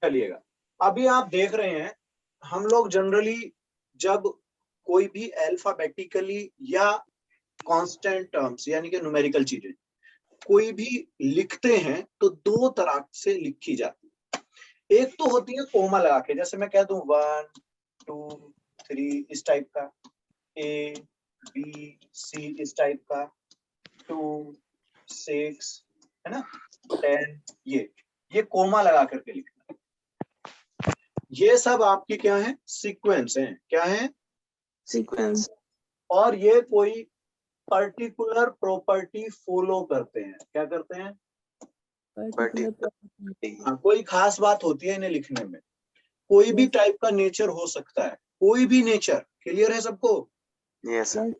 चलिएगा, अभी आप देख रहे हैं हम लोग जनरली जब कोई भी अल्फाबेटिकली या कांस्टेंट टर्म्स यानी कि न्यूमेरिकल चीजें कोई भी लिखते हैं तो दो तरह से लिखी जाती है। एक तो होती है कोमा लगा के, जैसे मैं कह दूं 1 2 3 इस टाइप का, A B C इस टाइप का, 2 6 है ना, 10, ये कोमा लगा करके लिखना। ये सब आपकी क्या है, सीक्वेंस है। क्या है, सीक्वेंस। और ये कोई पर्टिकुलर प्रॉपर्टी फॉलो करते हैं। क्या करते हैं, हाँ, कोई खास बात होती है इन्हें लिखने में। कोई भी टाइप का नेचर हो सकता है, कोई भी नेचर। क्लियर है सबको? Yes sir.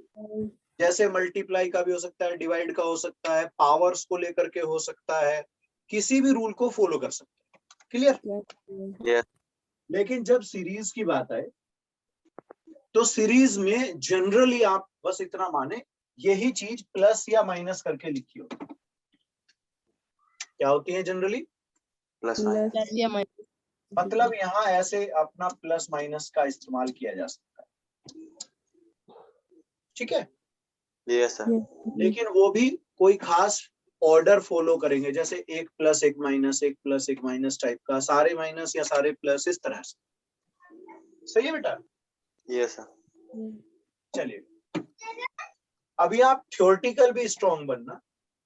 जैसे मल्टीप्लाई का भी हो सकता है, डिवाइड का हो सकता है, पावर्स को लेकर के हो सकता है, किसी भी रूल को फॉलो कर सकते हैं। क्लियर? यस। लेकिन जब सीरीज की बात आए तो सीरीज में जनरली आप बस इतना माने, यही चीज प्लस या माइनस करके लिखी हो। क्या होती है जनरली? प्लस या माइनस। मतलब यहाँ ऐसे अपना प्लस माइनस का इस्तेमाल किया जा सकता है। ठीक है? Yes sir. लेकिन वो भी कोई खास ऑर्डर फॉलो करेंगे, जैसे 1 plus 1 minus, 1 plus 1 minus type का, सारे माइनस या सारे प्लस, इस तरह से। सही है बेटा? Yes sir. चलिए, अभी आप थ्योरेटिकल भी स्ट्रॉन्ग बनना।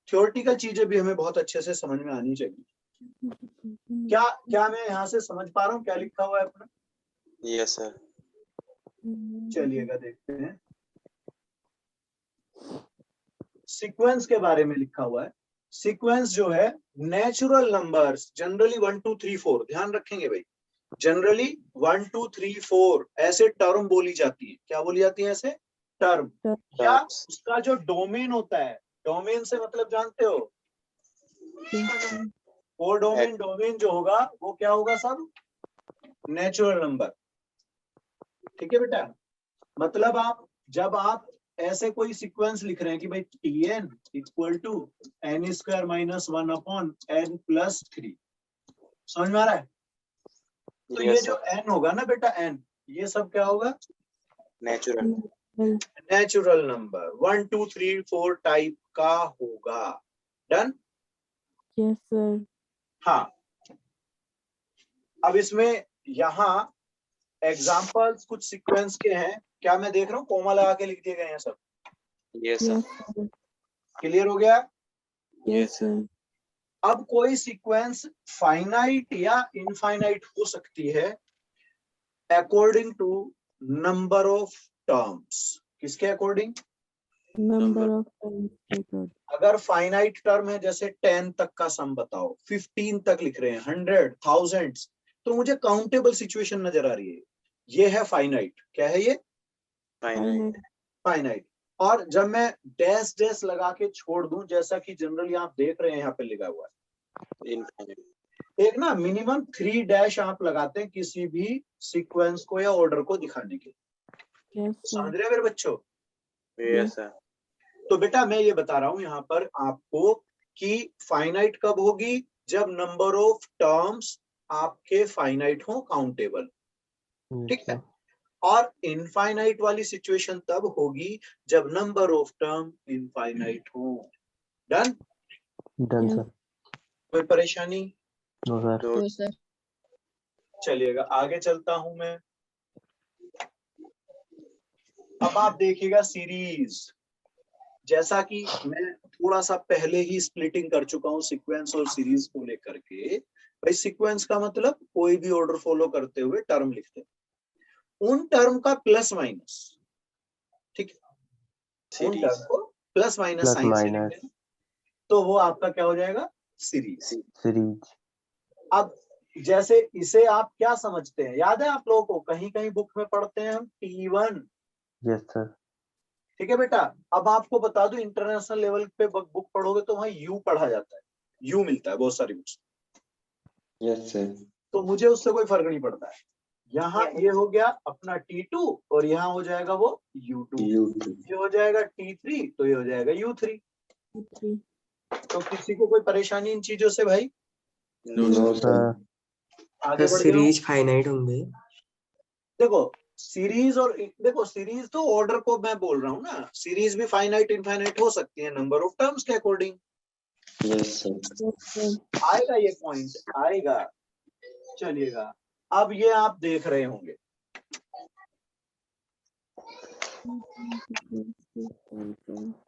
थ्योरेटिकल चीजें भी हमें बहुत अच्छे से समझ में आनी चाहिए। क्या मैं यहाँ से समझ पा रहा हूँ क्या लिखा हुआ है अपना? Yes sir. चलिएगा देखते हैं। सीक्वेंस के बारे में लिखा हुआ है। सीक्वेंस जो है, नेचुरल नंबर्स जनरली 1 2 3 4, ध्यान रखेंगे भाई, जनरली 1 2 3 4 ऐसे टर्म बोली जाती है। क्या बोली जाती है ऐसे? टर्म। या उसका जो डोमेन होता है, डोमेन से मतलब जानते हो, वो डोमेन जो होगा वो क्या होगा, सब नेचुरल नंबर। ठीक है बेटा? मतलब आप जब आप ऐसे कोई सीक्वेंस लिख रहे हैं कि भाई Tn equal to n square minus 1 upon n plus 3, समझ में आ रहा है? तो ये जो n होगा ना बेटा, n, ये सब क्या होगा? नेचुरल नंबर 1 2 3 4 टाइप का होगा। डन? Yes sir. हाँ, अब इसमें यहाँ एग्जाम्पल्स कुछ सीक्वेंस के हैं। क्या मैं देख रहा हूँ कोमा लगा के लिख दिए गए हैं सब? Yes sir. क्लियर हो गया? Yes sir. अब कोई सीक्वेंस फाइनाइट या इनफाइनाइट हो सकती है according to number of terms. किसके अकॉर्डिंग? Number of terms. अगर फाइनाइट टर्म है, जैसे 10 तक का सम बताओ, 15 तक लिख रहे हैं, 100 थाउजेंड्स, तो मुझे काउंटेबल सिचुएशन नजर आ रही है, ये है फाइनाइट। क्या है ये? फाइनाइट। और जब मैं डैश डैश लगा के छोड़ दूं, जैसा कि जनरली आप देख रहे हैं यहाँ पे लिखा हुआ है, एक ना मिनिमम 3 डैश आप लगाते हैं किसी भी सीक्वेंस को या ऑर्डर को दिखाने के लिए। समझ रहे हैं मेरे बच्चों? Yes sir. तो बेटा मैं ये बता रहा हूं यहाँ पर आपको कि फाइनाइट कब होगी? जब नंबर ऑफ टर्म्स आपके फाइनाइट हो, काउंटेबल। ठीक है? और इनफाइनाइट वाली सिचुएशन तब होगी जब नंबर ऑफ टर्म इनफाइनाइट हो। डन? Done sir. कोई परेशानी? No sir. तो सर चलिएगा आगे चलता हूं मैं। अब आप देखिएगा सीरीज, जैसा कि मैं थोड़ा सा पहले ही स्प्लिटिंग कर चुका हूं सीक्वेंस और सीरीज को लेकर के। भाई सीक्वेंस का मतलब कोई भी ऑर्डर फॉलो करते हुए टर्म लिखते हैं, उन टर्म का प्लस माइनस। ठीक है? उन टर्म को प्लस माइनस साइन से लिखते हैं, तो वो आपका क्या हो जाएगा? सीरीज। अब जैसे इसे आप क्या समझते हैं, याद है आप लोगों को? कहीं कहीं बुक में पढ़ते हैं हम T1। Yes sir. ठीक है बेटा? अब आपको बता दूं, इंटरनेशनल लेवल पे बुक पढ़ोगे तो वहां यू पढ़ा जाता है, यू मिलता है बहुत सारी बुक्स। Yes sir. तो मुझे उससे कोई फर्क नहीं पड़ता है। यहाँ ये हो गया अपना T2 और यहाँ हो जाएगा वो U2। ये हो जाएगा T3 तो ये हो जाएगा U3। तो किसी को कोई परेशानी इन चीजों से भाई? No sir. आगे बढ़ जाओ। सीरीज फाइनाइट होंगे। देखो सीरीज और देखो सीरीज तो ऑर्डर को मैं बोल रहा हूँ ना, सीरीज भी फाइनाइट इनफाइनाइट हो सकती है नंबर ऑफ टर्म्स के according. Yes, sir. Yes, sir. आएगा ये पॉइंट आएगा, चलिएगा। अब ये आप देख रहे होंगे,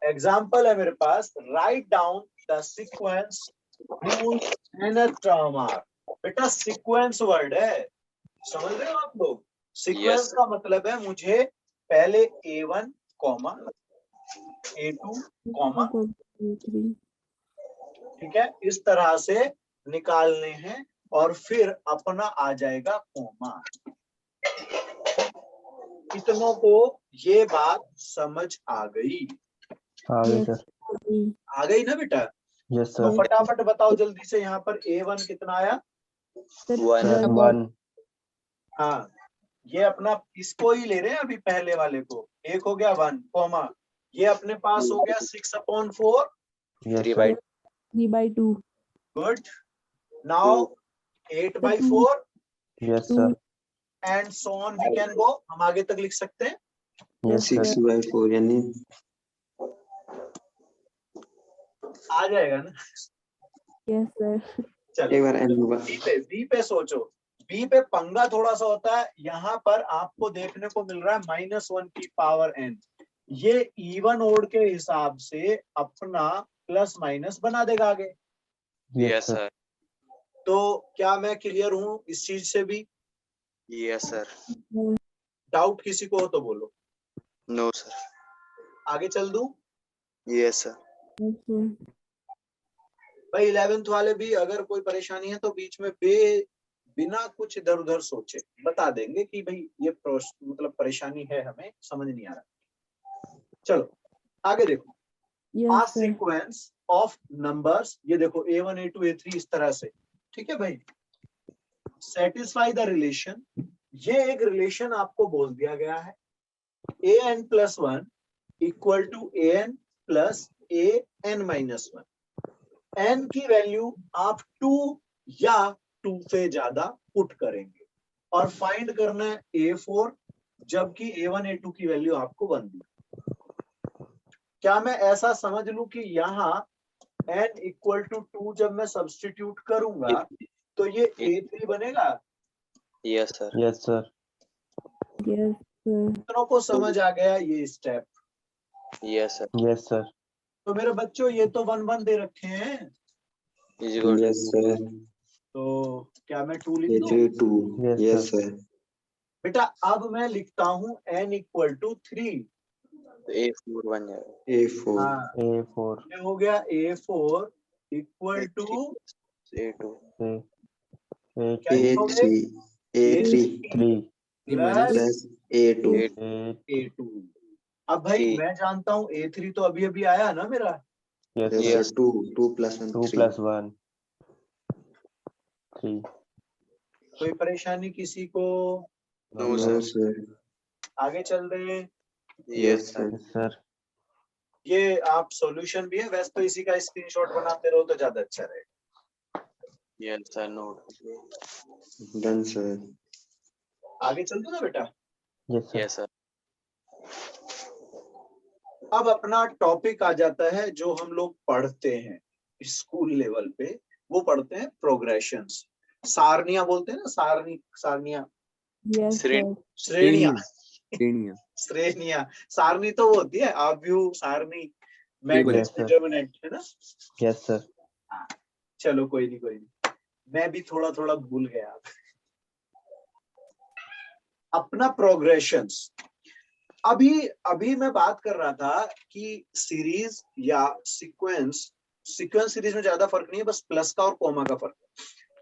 एग्जाम्पल है मेरे पास, write down the sequence rules and a term R. बेटा सीक्वेंस वर्ड है, समझ रहे हो आप लोग? Sequence Yes. का मतलब है मुझे पहले A1 कॉमा A2 कॉमा, ठीक है, इस तरह से निकालने हैं और फिर अपना आ जाएगा कॉमा। कितनों को ये बात समझ आ गई? आ गई Yes. सर। आ गई ना बेटा? यस तो सर। फटाफट बताओ जल्दी से, यहाँ पर A1 कितना आया? One. सर 1। हाँ, ये अपना इसको ही ले रहे हैं अभी, पहले वाले को। एक हो गया 1 कॉमा, ये अपने पास हो गया 6/4। Yes 3 sir. by 3/2. Good. Now 8/4 yes sir. And so on we can go. हम आगे तक लिख सकते हैं। Yes Yes, sir. sir. 6/4 यानी आ जाएगा ना? Yes, sir. चलो एक बार n बी पे सोचो। बी पे पंगा थोड़ा सा होता है, यहाँ पर आपको देखने को मिल रहा है -1 की पावर n। ये इवन ओड के हिसाब से अपना प्लस माइनस बना देगा आगे। Yes, sir. तो क्या मैं क्लियर हूं इस चीज से भी? Yes, sir. डाउट किसी को हो तो बोलो, No, sir. आगे चल दूं? Yes, sir. Yes, sir. भाई 11th वाले भी अगर कोई परेशानी है तो बीच में बिना कुछ इधर उधर सोचे बता देंगे कि भाई ये मतलब परेशानी है, हमें समझ नहीं आ रहा। चलो आगे देखो। Yes, ah sir. Sequence of numbers, ये देखो A1 A2 A3 इस तरह से, ठीक है भाई। सेटिस्फाई द रिलेशन, ये एक रिलेशन आपको बोल दिया गया है, an+1 equal to an plus an-1। n की वैल्यू आप 2 या 2 से ज्यादा पुट करेंगे और फाइंड करना है A4, जबकि A1 A2 की वैल्यू आपको 1 दी। क्या मैं ऐसा समझ लूं कि यहाँ n इक्वल टू 2 जब मैं सब्स्टिट्यूट करूंगा तो ये A3 बनेगा? Yes, sir. Yes sir. Yes, sir. कितनों को समझ आ गया ये step? Yes, sir. Yes sir. तो मेरे बच्चों ये तो 1 1 दे रखे हैं, Is equal to yes sir. तो क्या मैं 2 लिख दूं? 2 Yes, यस sir. सर। बेटा अब मैं लिखता हूं n इक्वल टू 3। A4 बन जाएगा। A4 हाँ, A4 ये हो गया A4 इक्वल टू A2 क्या लिखोगे? A3 3 plus plus A2 A2। अब भाई ठीक। मैं जानता हूँ A3 तो अभी अभी आया ना मेरा। Yes yes sir. सर 2 + 1 2 3 + 1 3। कोई परेशानी किसी को? No, no sir. सर। आगे चल रहे हैं। Yes, sir. Yes sir. ये आप सॉल्यूशन भी है, वैसे तो इसी का स्क्रीनशॉट बनाते रहो तो ज्यादा अच्छा रहेगा। Yes, sir. Note. Done sir. आगे चल दो ना बेटा। Yes sir. Yes, sir. अब अपना टॉपिक आ जाता है जो हम लोग पढ़ते हैं स्कूल लेवल पे, वो पढ़ते हैं प्रोग्रेशंस। सारनियां बोलते हैं ना, सारनियां Yes, Srin- sir. श्रेणियां श्रेणियां। श्रेणियां। सारनी तो वो होती है आव्यूह, Sarni, matrix, Yes, sir. Determinant, है ना? Yes sir. चलो कोई नहीं, मैं भी थोड़ा थोड़ा भूल गया। अपना प्रोग्रेशंस, अभी मैं बात कर रहा था कि सीरीज या सीक्वेंस सीरीज में ज्यादा फर्क नहीं है, बस प्लस का और कॉमा का फर्क है।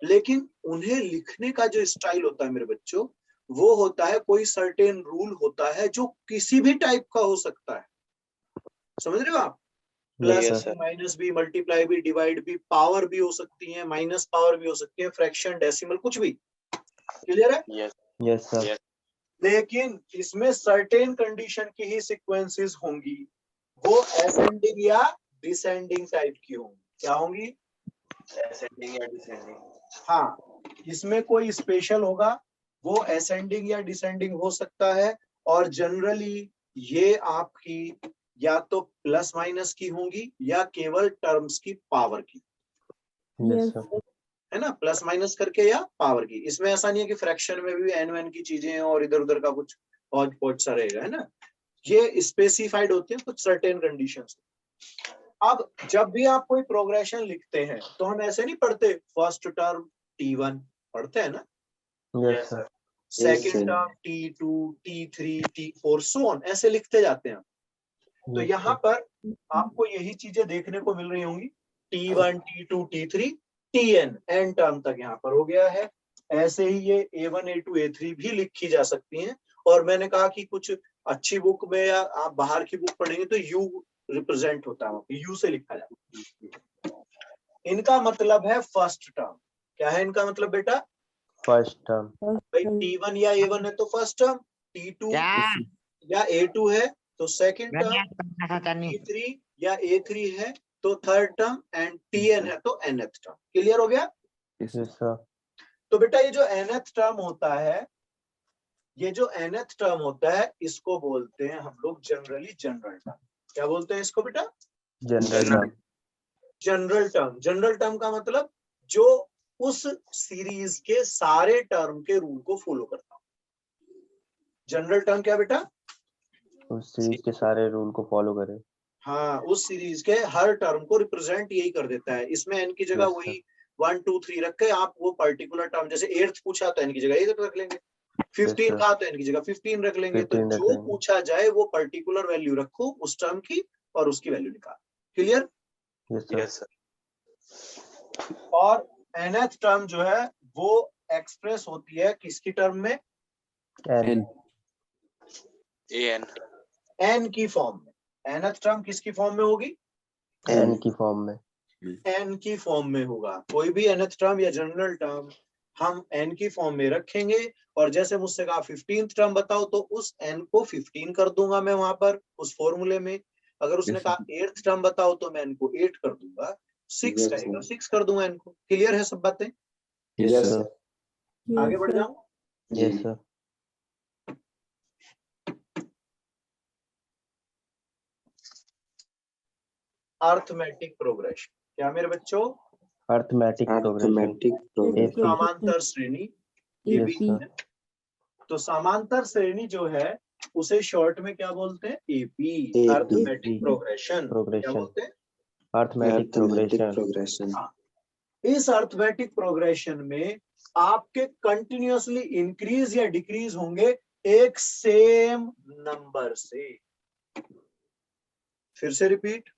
लेकिन उन्हें लिखने का जो स्टाइल होता है मेरे बच्चों, वो होता है कोई सर्टेन रूल होता है जो किसी भी टाइप का हो सकता है। समझ रहे हो आप? Plus Yes, sir. माइनस भी, मल्टीप्लाई भी, डिवाइड भी, पावर भी हो सकती है, माइनस पावर भी हो सकती है, फ्रैक्शन, डेसिमल, कुछ भी। क्लियर है? Yes. Yes sir. Yes. लेकिन इसमें सर्टेन कंडीशन की ही सीक्वेंसेस होंगी, वो असेंडिंग या डिसेंडिंग टाइप की होंगी। क्या होंगी? Ascending या descending. हाँ, इसमें कोई स्पेशल होगा वो असेंडिंग या डिसेंडिंग हो सकता है, और जनरली ये आपकी या तो प्लस माइनस की होंगी या केवल टर्म्स की पावर की, यस Yes, सर, है ना, प्लस माइनस करके या पावर की। इसमें ऐसा नहीं है कि फ्रैक्शन में भी एन वन की चीजें हैं और इधर उधर का कुछ हौच पौच सा रहेगा, है ना। ये स्पेसिफाइड होते हैं कुछ सर्टेन कंडीशंस। अब जब भी आप कोई प्रोग्रेशन लिखते हैं तो हम ऐसे नहीं पढ़ते फर्स्ट टर्म T1 पढ़ते हैं ना, yes sir, second sir. Term T2, T3, T4 so on, ऐसे लिखते जाते हैं। तो यस यहाँ सर, पर आपको यही चीजें देखने को मिल रही होंगी, T1, T2, T3, Tn, N term तक यहाँ पर हो गया है। ऐसे ही ये A1, A2, A3 भी लिखी जा सकती हैं। और मैंने कहा कि कुछ अच्छी बुक में या आप बाहर की बुक पढ़ेंगे तो U रिप्रेजेंट होता है, U से लिखा जाता है। इनका मतलब है फर्स्ट टर्म। क्या है इनका मतलब बेटा? फर्स्ट टर्म, भाई T1 या A1 है तो फर्स्ट टर्म, T2 या A2 है तो सेकंड टर्म, T3 या A3 है तो थर्ड टर्म, एंड Tn है तो nth टर्म। क्लियर हो गया? यस सर, तो बेटा ये जो nth टर्म होता है, ये जो nth टर्म होता है, इसको बोलते हैं हम लोग जनरली जनरल टर्म। क्या बोलते हैं इसको बेटा? General term, general term. General term का मतलब जो उस सीरीज के सारे टर्म के रूल को फॉलो करता हो। जनरल टर्म क्या बेटा? उस सीरीज के सारे रूल को फॉलो करे। हाँ, उस सीरीज के हर टर्म को रिप्रेजेंट यही कर देता है। इसमें एन की जगह Yes, वही 1, 2, 3 रख के आप वो पर्टिकुलर टर्म, जैसे 8th पूछा तो एन की जगह 8 रख लेंगे, 15 sir. कहा तो एन की जगह 15 रख लेंगे। तो 15 रख जो लेंगे। पूछा जाए वो पर्टिकुलर वैल्यू रखो उस टर्म की और उसकी वैल्यू निकाल। क्लियर? यस सर, और nth टर्म जो है वो एक्सप्रेस होती है किसकी टर्म में? एन, an n की फॉर्म में। nth टर्म किसकी फॉर्म में होगी? एन की फॉर्म में। n की फॉर्म में होगा। कोई भी nth टर्म या जनरल टर्म हम n की फॉर्म में रखेंगे। और जैसे मुझसे कहा 15th टर्म बताओ, तो उस n को 15 कर दूंगा मैं वहां पर उस फॉर्मूले में। अगर उसने कहा 8th टर्म बताओ तो मैं n को 8 कर दूंगा, 6 Yes, कहेगा sir. 6 कर दूंगा n को। क्लियर है सब बातें? Yes, yes sir. सर, आगे yes, बढ़ sir. जाऊं? Yes sir, arithmetic progression. क्या मेरे बच्चों? Arithmetic progression. Arithmetic progression. समांतर श्रेणी, ये भी यस सर, है। तो समांतर श्रेणी जो है उसे शॉर्ट में क्या बोलते हैं? AP, AP. Arithmetic progression. क्या प्रोग्रेशन, बोलते हैं? Arithmetic Arithmetic progression. progression. हाँ। इस अर्थमेटिक प्रोग्रेशन में आपके कंटिन्यूअसली इंक्रीज या डिक्रीज होंगे एक सेम नंबर से। फिर से रिपीट,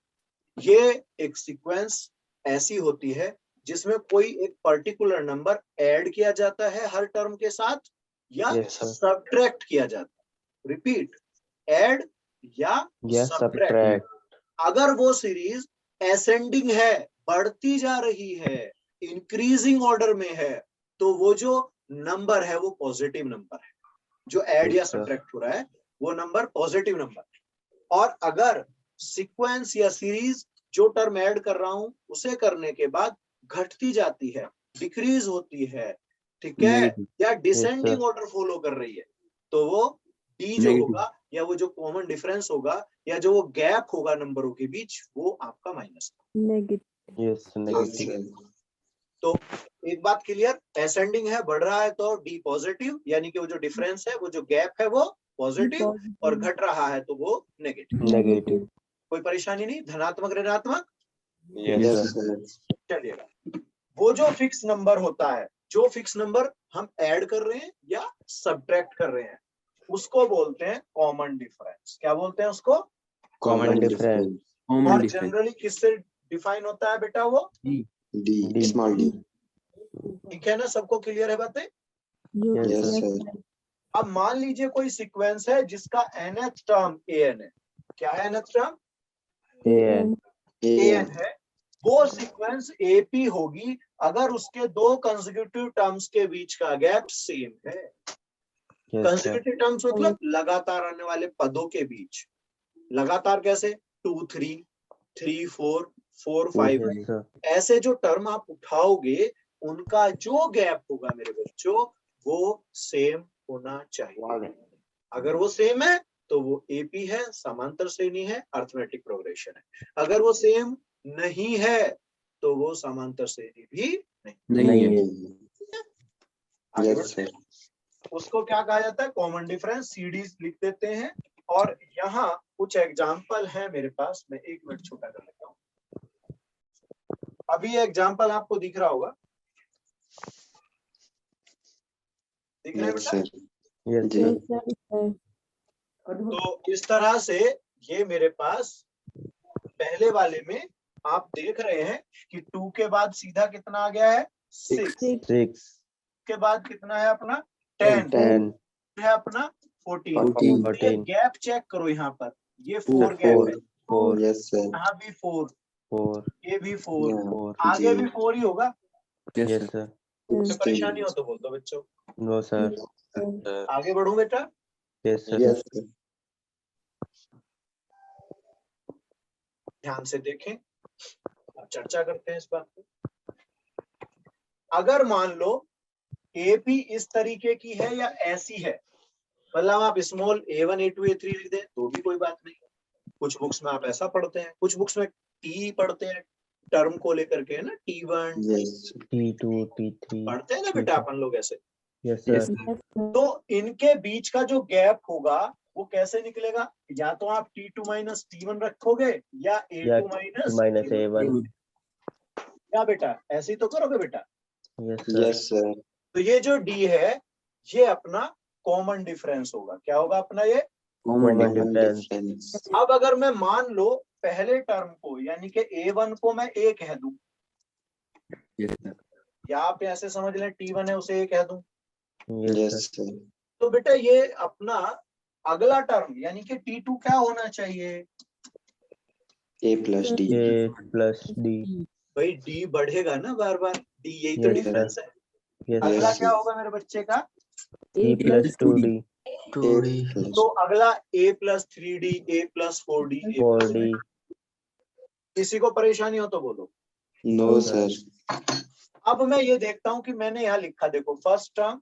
ये एक सीक्वेंस ऐसी होती है जिसमें कोई एक पर्टिकुलर नंबर ऐड किया जाता है हर टर्म के साथ या Yes, sir. सब्ट्रैक्ट किया जाता है। रिपीट, ऐड या यस सब्ट्रैक्ट। सब्ट्रैक्ट। अगर वो सीरीज एसेंडिंग है, बढ़ती जा रही है, इंक्रीजिंग ऑर्डर में है, तो वो जो नंबर है वो पॉजिटिव नंबर है। जो ऐड या Yes, sir. सब्ट्रैक्ट हो रहा है वो नंबर पॉजिटिव नंबर है। और अगर सीक्वेंस या सीरीज जो टर्म ऐड कर रहा हूं उसे करने के बाद घटती जाती है, डिक्रीज होती है, ठीक है, या डिसेंडिंग ऑर्डर फॉलो कर रही है, तो वो डी जो होगा या वो जो कॉमन डिफरेंस होगा या जो वो गैप होगा नंबरों के बीच, वो आपका minus. Negative. Yes Yes, negative. sir. तो एक बात क्लियर, एसेंडिंग है, बढ़ रहा है तो डी पॉजिटिव, यानी कि वो जो डिफरेंस है, वो जो गैप है वो पॉजिटिव, और Positive. घट रहा है तो वो नेगेटिव। नेगेटिव। कोई परेशानी नहीं, धनात्मक ऋणात्मक। yes Yes, sir sir. चलिएगा, वो जो फिक्स नंबर होता है, जो फिक्स नंबर हम ऐड कर रहे हैं या सब्ट्रैक्ट कर रहे हैं, उसको बोलते हैं कॉमन डिफरेंस। क्या बोलते हैं उसको? Common difference. और जनरली किससे डिफाइन होता है बेटा वो? D. Small d. ठीक है ना, सबको क्लियर है बातें? You, Yes, Yes, yes, sir. sir. अब मान लीजिए कोई सीक्वेंस है जिसका nth टर्म an है। क्या है nth term? N, an AN. है। वो सीक्वेंस AP होगी अगर उसके दो कंसेक्यूटिव टर्म्स के बीच का गैप सेम है। यस सर, कंसेक्यूटिव टर्म्स मतलब लगातार आने वाले पदों के बीच। लगातार कैसे? 2, 3, 3, 4, 4, 5। यस सर, ऐसे जो टर्म आप उठाओगे उनका जो गैप होगा मेरे बच्चों वो सेम होना चाहिए। अगर वो सेम है तो वो एपी है, समांतर श्रेणी है, अर्थमेटिक प्रोग्रेशन है। अगर वो सेम नहीं है तो वो समांतर श्रेणी भी नहीं। आगे बढ़ते हैं। उसको क्या कहा जाता है? कॉमन डिफरेंस, सीडीज लिख देते हैं। और यहाँ कुछ एग्जाम्पल है मेरे पास, मैं 1 मिनट छोटा कर लेता हूँ। अभी एग्जाम्पल आपको दिख रहा होगा, दिख रहा है बेटा? यस जी। Yes, sir. Sir. तो इस तरह से ये मेरे पास पहले वाले में आप देख रहे हैं कि 2 के बाद सीधा कितना आ गया है? 6 Six. 6 के बाद कितना है अपना? 10 10 है अपना 14। 14 तो ये 14 गैप चेक करो, यहाँ पर ये 4 4 गैप है, 4 यस सर यहाँ भी 4, 4 ये भी 4, 4 आगे जी। भी 4 ही होगा। Yes sir. कोई परेशानी हो तो बोल दो बच्चों। No sir. Sir. आगे बढ़ूं बेटा? Yes sir. यस सर ध्यान से देखें, अब चर्चा करते हैं इस बात पे। अगर मान लो एपी इस तरीके की है या ऐसी है, मतलब आप स्मॉल a1 a2 a3 लिख दें तो भी कोई बात नहीं। कुछ बुक्स में आप ऐसा पढ़ते हैं, कुछ बुक्स में टी पढ़ते हैं टर्म को लेकर के, है ना, T1 यस T2 T3 पढ़ते हैं ना बेटा अपन लोग ऐसे। Yes sir. Yes, sir. तो इनके बीच का जो गैप होगा वो कैसे निकलेगा? या तो आप T2 माइनस T1 रखोगे या या A2 माइनस माइनस A1। क्या बेटा, ऐसे ही तो करोगे बेटा? Yes sir. यस सर तो ये जो डी है ये अपना कॉमन डिफरेंस होगा। क्या होगा अपना ये? Common difference. अब अगर मैं मान लो पहले टर्म को यानी कि A1 को मैं A कह दूं, या आप ऐसे समझ लें T1 है उसे A कह दूं, यस यस सर। सर तो बेटा ये अपना अगला टर्म यानी कि T2 क्या होना चाहिए? A plus D A plus D। भाई डी बढ़ेगा ना बार बार, डी यही तो Yes, डिफरेंस है। यस अगला Yes, क्या sir. होगा मेरे बच्चे का? E प्लस 2D ए प्लस तो अगला A plus 3D, A plus 4D, 4D। किसी को परेशानी हो तो बोलो। नो सर अब मैं ये देखता हूं कि मैंने यहाँ लिखा, देखो first term,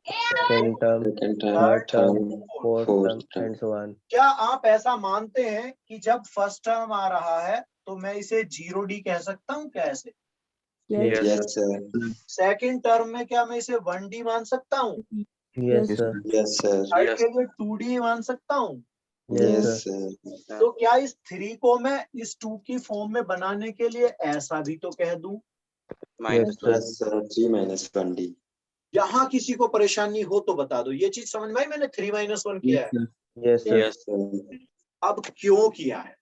second term, second third term, term fourth fourth term and so on. क्या आप ऐसा मानते हैं कि जब फर्स्ट टर्म आ रहा है तो मैं इसे 0D कह सकता हूँ क्या ऐसे? Yes, yes sir second term में क्या मैं इसे 1D मान सकता हूँ? Yes sir. Yes sir third Yes. के लिए 2D मान सकता हूँ? Yes yes sir. सर तो क्या इस 3 को मैं इस 2 की फॉर्म में बनाने के लिए ऐसा भी तो कह दूं? Minus. Yes sir. Yes sir 3 minus 1D यहाँ किसी को परेशानी हो तो बता दो। ये चीज समझ में आई? मैंने 3 माइनस 1 किया है। Yes sir. Yes. सर अब क्यों किया है?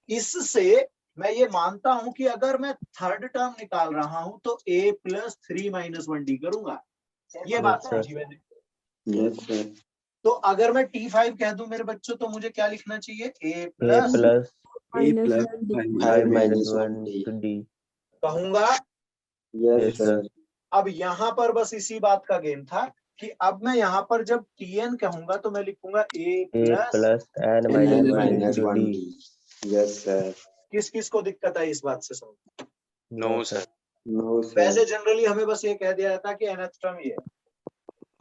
इससे मैं ये मानता हूं कि अगर मैं थर्ड टर्म निकाल रहा हूं तो A प्लस 3 माइनस 1D करूंगा। ये बात Yes, sir. समझी मैंने। यस सर तो अगर मैं T5 कह दूं मेरे बच्चों तो मुझे क्या लिखना चाहिए? A A plus plus minus 1D. 5 minus minus 1 D। कहूंगा। Yes Yes, sir sir. अब यहाँ पर बस इसी बात का गेम था कि अब मैं यहाँ पर जब Tn कहूंगा तो मैं लिखूंगा A A plus. Plus N minus minus 1 D। 1D yes sir किस किस को दिक्कत आई इस बात से? समझ, No, sir. नो वैसे सर जनरली हमें बस ये कह दिया जाता है कि nth टर्म ये है।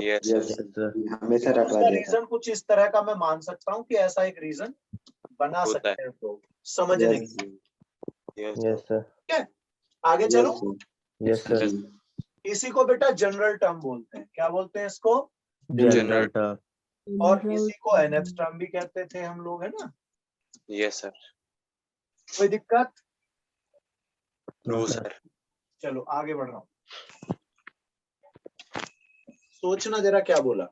Yes, yes sir. सर। हमेशा रटवा उसका दिया था रीजन कुछ इस तरह का मैं मान सकता हूँ कि ऐसा एक रीजन बना होता सकते हैं लोग समझने यस की। Yes. Yes sir. ठीक है, आगे चलो। Yes sir. इसी को बेटा जनरल टर्म बोलते हैं। क्या बोलते हैं इसको? General term. और इसी को nth टर्म भी कहते थे हम लोग, है ना? Yes, sir. कोई दिक्कत? No, sir. चलो आगे बढ़ रहा हूँ। सोचना जरा क्या बोला।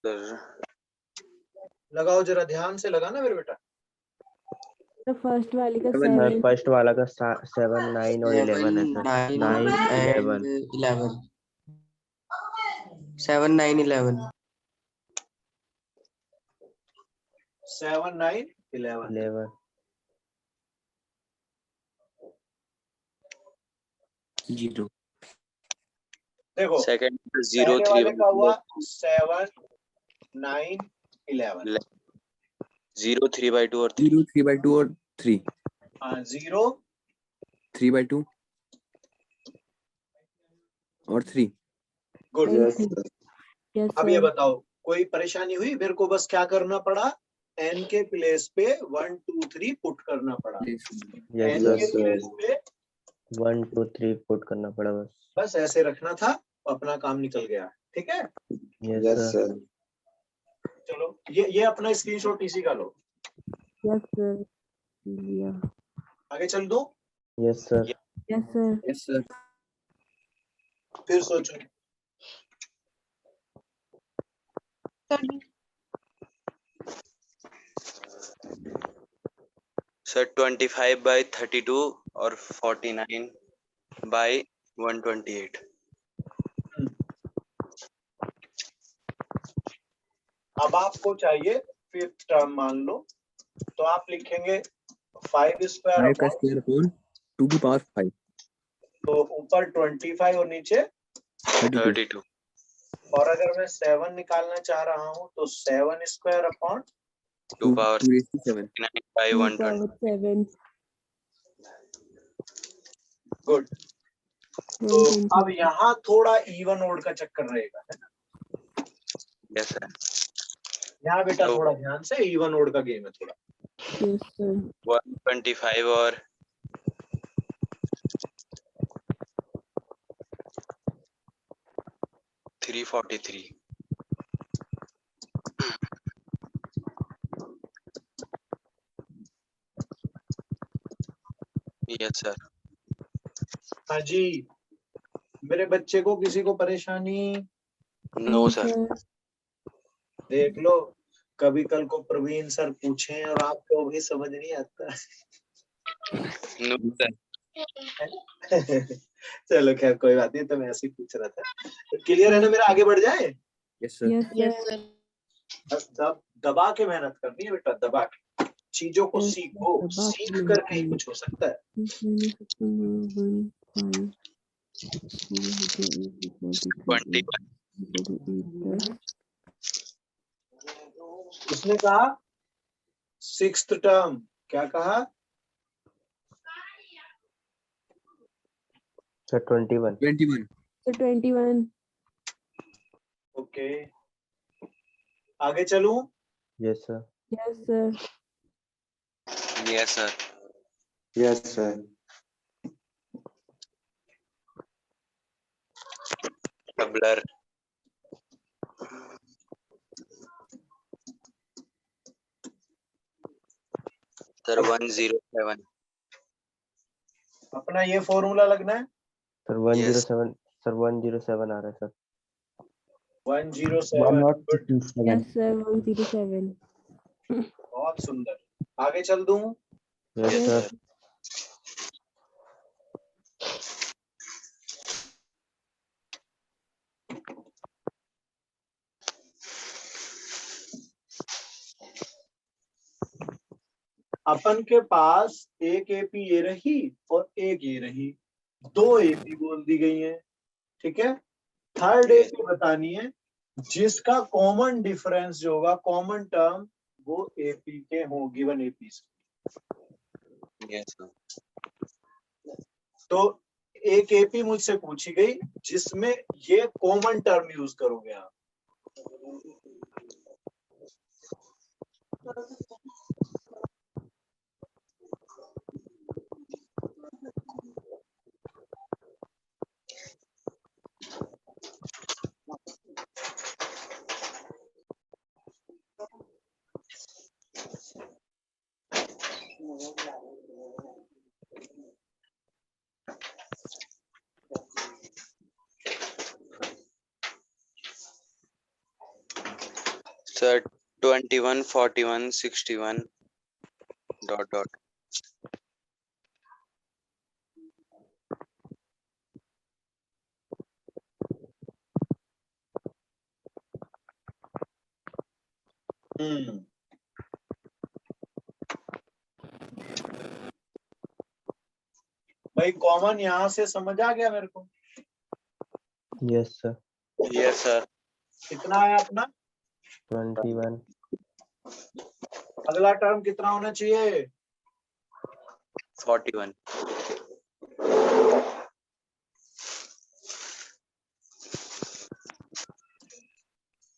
Sir. लगाओ जरा, ध्यान से लगाना मेरे बेटा। The first वाली का सर 7. फर्स्ट वाला का 7 9 और 11 है सर। 9 11 11 7 9 11 7 9 11 11 0 देखो Second पहले 0 3 वाले का हुआ 7 9 11। 0 3/2 और 3 0 3/2 और 3 0 3/2 और 3 गुड। Yes, sir. Yes, अब ये sir. बताओ कोई परेशानी हुई? मेरे को बस क्या करना पड़ा, n के प्लेस पे 1 2 3 पुट करना पड़ा। Yes, n sir. के प्लेस पे 1 2 3 पुट करना पड़ा बस. बस ऐसे रखना था, अपना काम निकल गया। ठीक है, Yes, Yes, sir. sir. चलो ये अपना स्क्रीनशॉट इसी का लो। Yes, sir. Yeah. आगे चल दो, Yes, sir. Yes, sir. yes sir फिर सोचो। सर 25/32 और 49/128। अब आपको चाहिए फिफ्थ टर्म मान लो, तो आप लिखेंगे 5 स्क्वायर 5 का स्क्वायर अपॉन 2 की पावर 5 तो ऊपर 25 और नीचे 32 32 और अगर मैं 7 निकालना चाह रहा हूँ तो 7 स्क्वायर अपॉन 2 power 2^7 9/120। 7. गुड। तो अब यहाँ थोड़ा इवन ओड का चक्कर रहेगा, है ना? Yes sir. यहाँ बेटा तो- थोड़ा ध्यान से, इवन ओड का गेम है थोड़ा। Yes, sir. 125 और 343। Yes sir. हाँ जी, मेरे बच्चे को किसी को परेशानी? No sir. देख लो, कभी कल को प्रवीण सर पूछें और आपको भी समझ नहीं आता। No sir. चलो खैर कोई बात नहीं, तो मैं ऐसे ही पूछ रहा था। क्लियर है ना मेरा? आगे बढ़ जाए। yes sir Yes, sir. बस दबा के मेहनत करनी है बेटा, दबा के चीजों को Yes, सीखो, दबा के सीख मेहनत कर कहीं करनी। कुछ हो सकता है। 21 उसने कहा सिक्स्थ टर्म, क्या कहा? Sir, 21. 21 So 21. ओके, आगे चलूं? Yes, sir. Yes, sir. Yes sir. Yes, sir. Doubler sir 107। अपना ये फॉर्मूला लगना है Sir, 107. Sir, 107 आ रहा है sir. 107। Yes, sir. 107. बहुत सुंदर, आगे चल दूं? Yes, Yes. sir. अपन के पास एक एपी ये रही और एक ये रही, दो एपी बोल दी गई है। ठीक है, थर्ड एपी बतानी है जिसका कॉमन डिफरेंस जो होगा, कॉमन टर्म, वो एपी के हो, गिवन एपी से। Yes sir. तो एक एपी मुझसे पूछी गई जिसमें ये कॉमन टर्म यूज करोगे आप। सर 21 41 61 ... भाई कॉमन यहाँ से समझ आ गया मेरे को? Yes, sir. Yes sir. कितना है अपना? 21. अगला टर्म कितना होना चाहिए? 41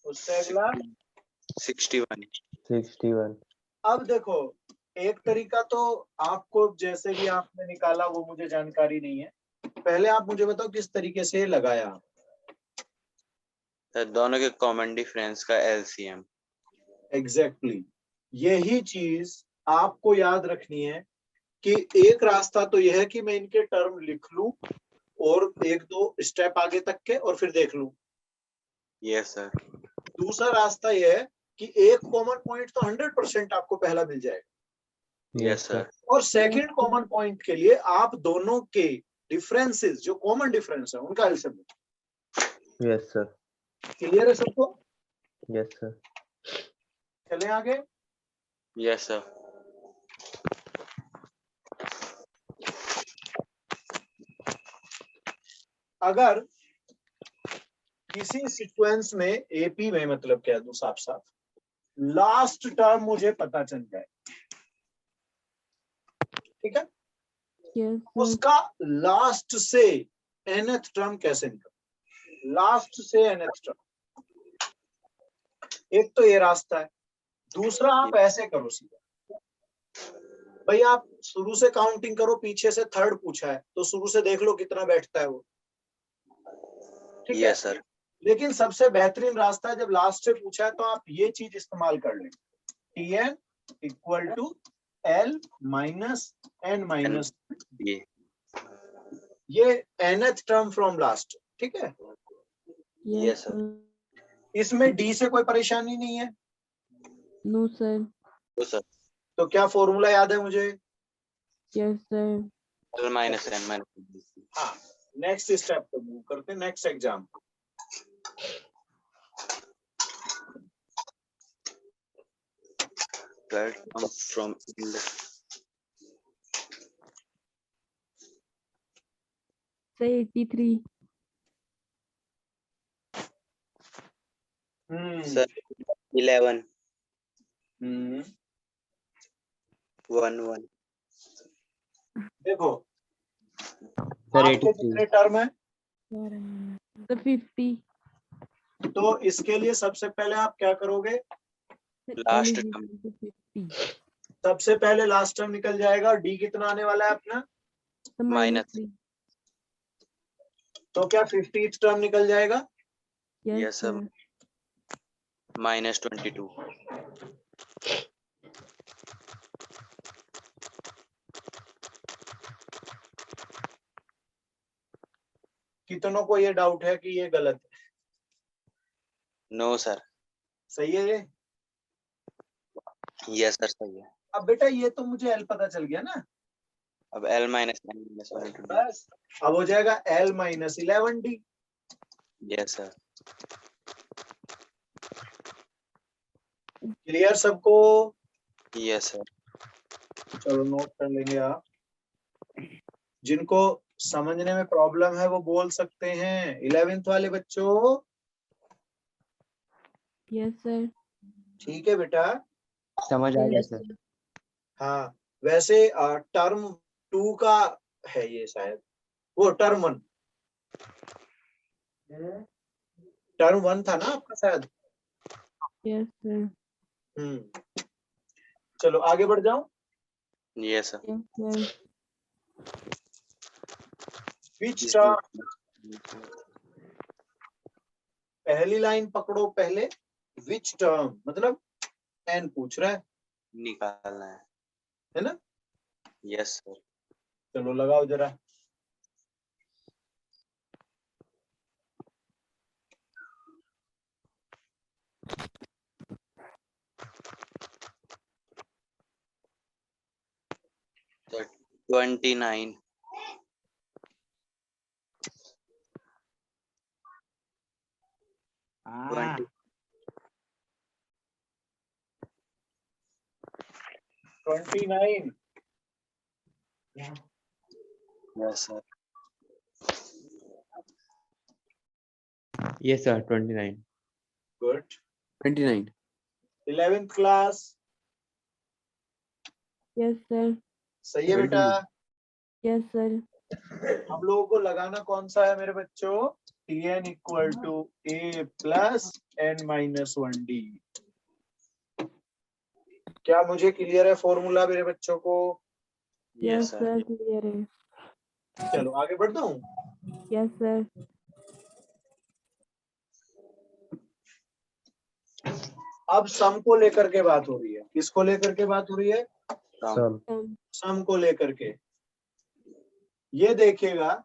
उससे अगला 61 61 अब देखो, एक तरीका तो आपको जैसे भी आपने निकाला वो मुझे जानकारी नहीं है, पहले आप मुझे बताओ किस तरीके से लगाया। सर दोनों के कॉमन डिफरेंस का एलसीएम। एग्जैक्टली यही चीज आपको याद रखनी है कि एक रास्ता तो यह है कि मैं इनके टर्म लिख लूं और एक दो स्टेप आगे तक के और फिर देख लूं। Yes sir. दूसरा रास्ता यह है कि एक कॉमन पॉइंट तो 100% आपको पहला मिल जाएगा, यस सर। और सेकंड कॉमन पॉइंट के लिए आप दोनों के डिफरेंसेस जो कॉमन डिफरेंस है उनका एलसीएम। Yes sir. क्लियर है सबको? Yes sir. चलें आगे। Yes sir. अगर किसी सीक्वेंस में एपी में मतलब क्या दूं साफ साफ, लास्ट टर्म मुझे पता चल जाए, ठीक है, Yes, sir. उसका लास्ट से nth टर्म कैसे निकल, लास्ट से nth टर्म, एक तो ये रास्ता है। दूसरा आप ऐसे करो सीधा, भाई आप शुरू से काउंटिंग करो, पीछे से थर्ड पूछा है तो शुरू से देख लो कितना बैठता है वो, ठीक है। Yes sir. लेकिन सबसे बेहतरीन रास्ता है जब लास्ट से पूछा है तो आप ये चीज इस्तेमाल कर लें, Tn equal to L minus N minus ये nth टर्म फ्रॉम लास्ट, ठीक है। Yes, Yes, sir. sir. इसमें डी से कोई परेशानी नहीं है, No, sir. तो सर तो क्या फॉर्मूला याद है मुझे? Yes, sir. L minus n minus हाँ, नेक्स्ट स्टेप पे मूव करते हैं, next exam. that comes from Say 83. sir 11 हम्म 1 1 देखो सर आपके 83 कितने टर्म है, The 50. तो इसके लिए सबसे पहले आप क्या करोगे, Sir, Last L is term. equal to 50. सबसे पहले लास्ट टर्म निकल जाएगा, डी कितना आने वाला है अपना, The Minus. 3. तो क्या 50th टर्म निकल जाएगा, Yes, Yes, sir. sir. minus 22 कितनों को ये डाउट है कि ये गलत है? no sir सही है ये? yes sir सही है। अब बेटा ये तो मुझे एल पता चल गया ना, अब L minus n minus 1 into D बस अब हो जाएगा L minus 11 D. yes sir clear सबको? yes sir चलो नोट कर लेंगे आप, जिनको समझने में प्रॉब्लम है वो बोल सकते हैं, 11th वाले बच्चों। Yes, sir. ठीक है बेटा। समझ आ गया Yes, सर। sir. हाँ वैसे टर्म 2 का है ये शायद, वो टर्म 1, टर्म 1 था ना आपका शायद। Yes, sir. चलो आगे बढ़ जाओ। yes sir Yes, sir. Which term, पहली लाइन पकड़ो पहले, विच टर्म मतलब एन पूछ रहा निकालना है ना। है yes sir चलो लगाओ जरा, so 29 20 29 yes sir yes sir 29 good. 29 11th class Yes, sir. सही है Very बेटा? good. Yes, sir. हम लोगों को लगाना कौन सा है मेरे बच्चों? Tn equal to a plus n minus 1d। क्या मुझे क्लियर है फॉर्मूला मेरे बच्चों को? Yes, sir. sir. Clear है. चलो आगे बढ़ता हूँ। Yes, sir. अब सम को लेकर के बात हो रही है। किसको लेकर के बात हो रही है? Sum. सम को लेकर के। ये देखिएगा,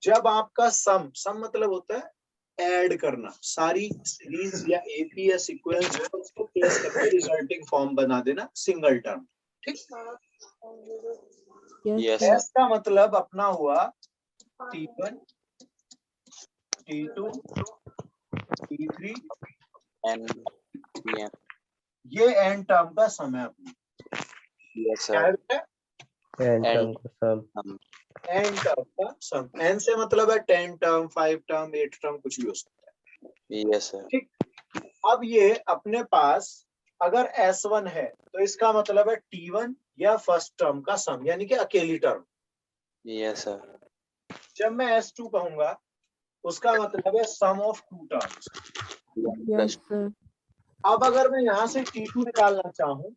जब आपका सम मतलब होता है ऐड करना, सारी सीरीज या एपी या सीक्वेंस है उसको प्लस करके रिजल्टिंग फॉर्म बना देना सिंगल टर्म। ठीक। Yes, Yes, sir. sir. इसका मतलब अपना हुआ T1 T2 T3 And Tn. ये एन टर्म का सम है अपना। Yes, क्या sir. है बेटा? एन And टर्म का सम। sum. एन टर्म का सम। एन से मतलब है 10 टर्म, 5 टर्म, 8 टर्म, कुछ भी हो सकता है। Yes, sir. ठीक। अब ये अपने पास अगर S1 है तो इसका मतलब है T1 या फर्स्ट टर्म का सम, यानी कि अकेली टर्म। Yes, sir. जब मैं S2 कहूंगा उसका मतलब है sum of two terms. Yes, sir. अब अगर मैं यहाँ से T2 निकालना चाहूँ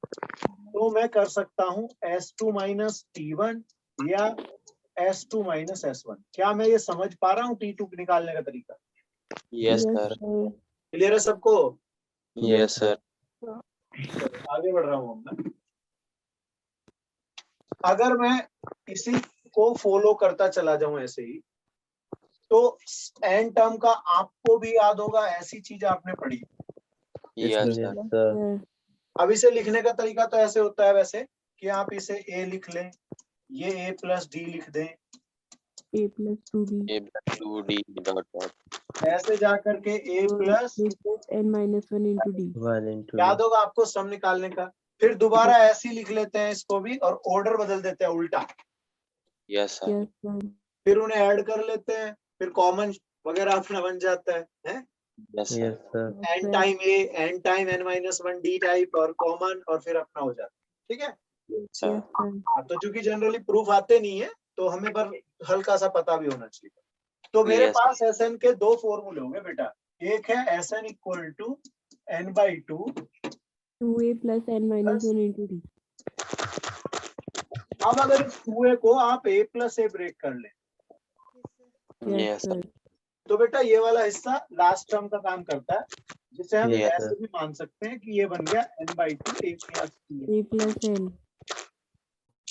तो मैं कर सकता हूँ S2 माइनस T1 या S2 माइनस S1। क्या मैं ये समझ पा रहा हूँ T2 निकालने का तरीका? Yes, sir. sir. क्लियर है सबको? Yes, sir. आगे बढ़ रहा हूँ मैं। अगर मैं इसी को फॉलो करता चला जाऊं ऐसे ही, तो एन टर्म का आपको भी याद होगा, ऐसी चीज आपने पढ़ी। Yes, sir. sir. Yes, sir sir. अब इसे लिखने का तरीका तो ऐसे होता है वैसे कि आप इसे a लिख लें, ये a प्लस डी लिख दें, A plus 2D. A plus 2D dot dot. ऐसे जा करके a plus, A plus n minus 1 into D. 1 into याद होगा आपको सम निकालने का। फिर दोबारा ऐसे ही लिख लेते हैं इसको भी और ऑर्डर बदल देते हैं उल्टा। Yes, sir. Yes, sir. फिर उन्हें ऐड कर लेते हैं, फिर कॉमन वगैरह अपना बन जाता है? Yes, sir. Yes sir N time A, N time N minus 1 D type और कॉमन और फिर अपना हो जाता है। ठीक है? Yes, sir. Yes, sir. हाँ, तो चूंकि जनरली प्रूफ आते नहीं है तो हमें पर हल्का सा पता भी होना चाहिए। तो मेरे Yes, पास एस एन के दो फॉर्मूले होंगे बेटा। एक है S N equal to N by two, 2A plus n minus 1 into D. अब अगर इस 2a को आप a प्लस ए ब्रेक कर लें Yes, Yes, sir. तो बेटा ये वाला हिस्सा लास्ट टर्म का काम करता है, जिसे हम Yes, ऐसे sir. भी मान सकते हैं कि ये बन गया n by two A plus A plus n.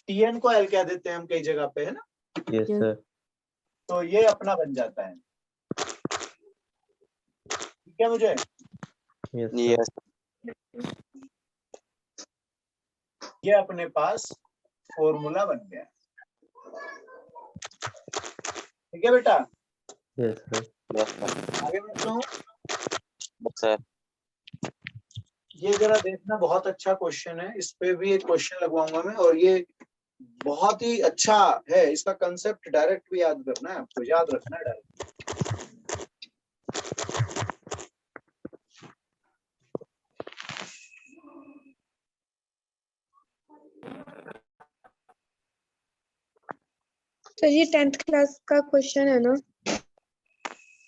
TN को एल कह देते हैं हम कई जगह पे, है ना? यस सर तो ये अपना बन जाता है। ठीक है मुझे? यस yes, ये अपने पास फॉर्मूला बन गया। ठीक है बेटा? Yes sir yes, sir. आगे बढ़ता हूँ। Yes, sir. ये जरा देखना, बहुत अच्छा क्वेश्चन है, इस पे भी एक क्वेश्चन लगवाऊंगा मैं, और ये बहुत ही अच्छा है। इसका कंसेप्ट डायरेक्ट भी याद करना है आपको, याद रखना है डायरेक्ट। सर ये 10th क्लास का क्वेश्चन है ना?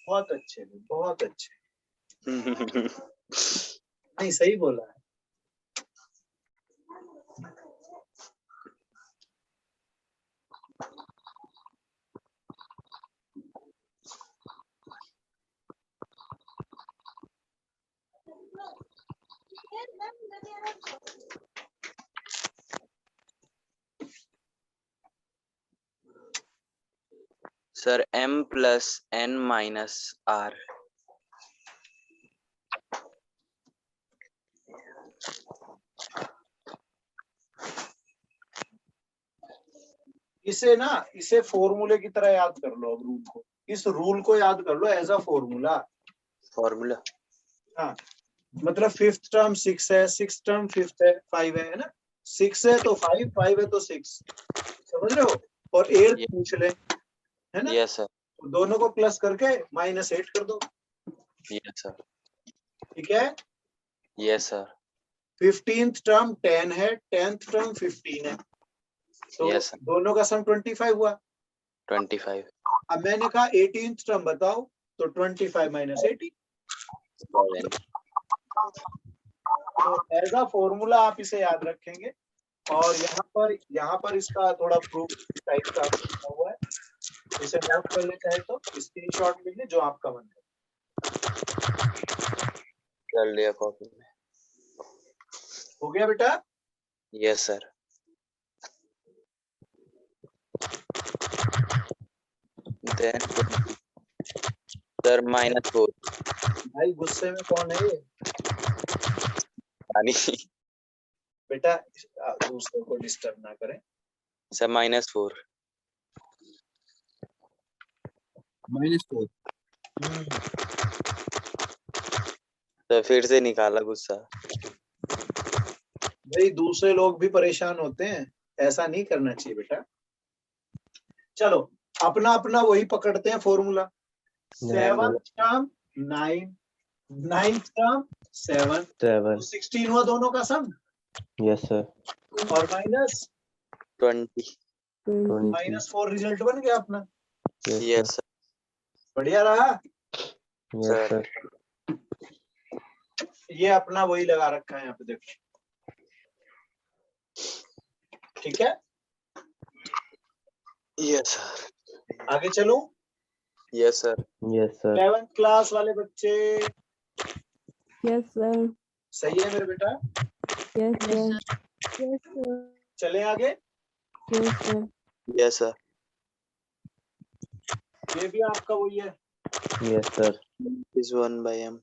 बहुत अच्छे, बहुत अच्छे। नहीं, सही बोला है। Sir, m plus n minus r. इसे फॉर्मूले की तरह याद कर लो। अब रूल को, इस रूल को याद कर लो एज अ फॉर्मूला। Formula. हाँ, मतलब फिफ्थ टर्म 6 है, सिक्स टर्म फिफ्थ है, 5 है ना? 6 है तो 5, 5 है तो 6, समझ रहे हो? और 8 Yes. पूछ ले, है ना? Yes, sir. तो दोनों को प्लस करके -8 कर दो। Yes, sir. ठीक है? Yes, sir. 15th टर्म 10 है, 10th टर्म 15 है, तो Yes, sir. दोनों का सम 25 हुआ। 25. अब मैंने कहा 18th टर्म बताओ, तो 25 माइनस 18। 7. तो एज अ फॉर्मूला आप इसे याद रखेंगे, और यहाँ पर इसका थोड़ा प्रूफ टाइप का लिखा हुआ है, इसे नोट कर ले, चाहे तो स्क्रीनशॉट ले ले, जो आपका मन है। कर लिया कॉपी में। हो गया बेटा? Yes, sir. Then sir -4. भाई गुस्से में कौन है ये? यानी बेटा दूसरे को डिस्टर्ब ना करें। सर -4. -4 तो फिर से निकाला गुस्सा। भाई दूसरे लोग भी परेशान होते हैं, ऐसा नहीं करना चाहिए बेटा। चलो अपना अपना वही पकड़ते हैं formula. 7th term 9, 9th term 7, 16 हुआ दोनों का सम। Yes sir. और माइनस 20. -4 रिजल्ट बन गया अपना। Yes, sir. बढ़िया रहा। Yes sir. ये अपना वही लगा रखा है यहाँ पे, देखो। ठीक है, Yes, sir. आगे चलो। Yes, sir. Yes sir. 11th class वाले बच्चे Yes, sir. सही है मेरे बेटा? Yes, sir. Yes, sir. चले आगे। Yes, sir. Yes, sir. ये भी आपका वही है। Yes sir. Is 1 by m.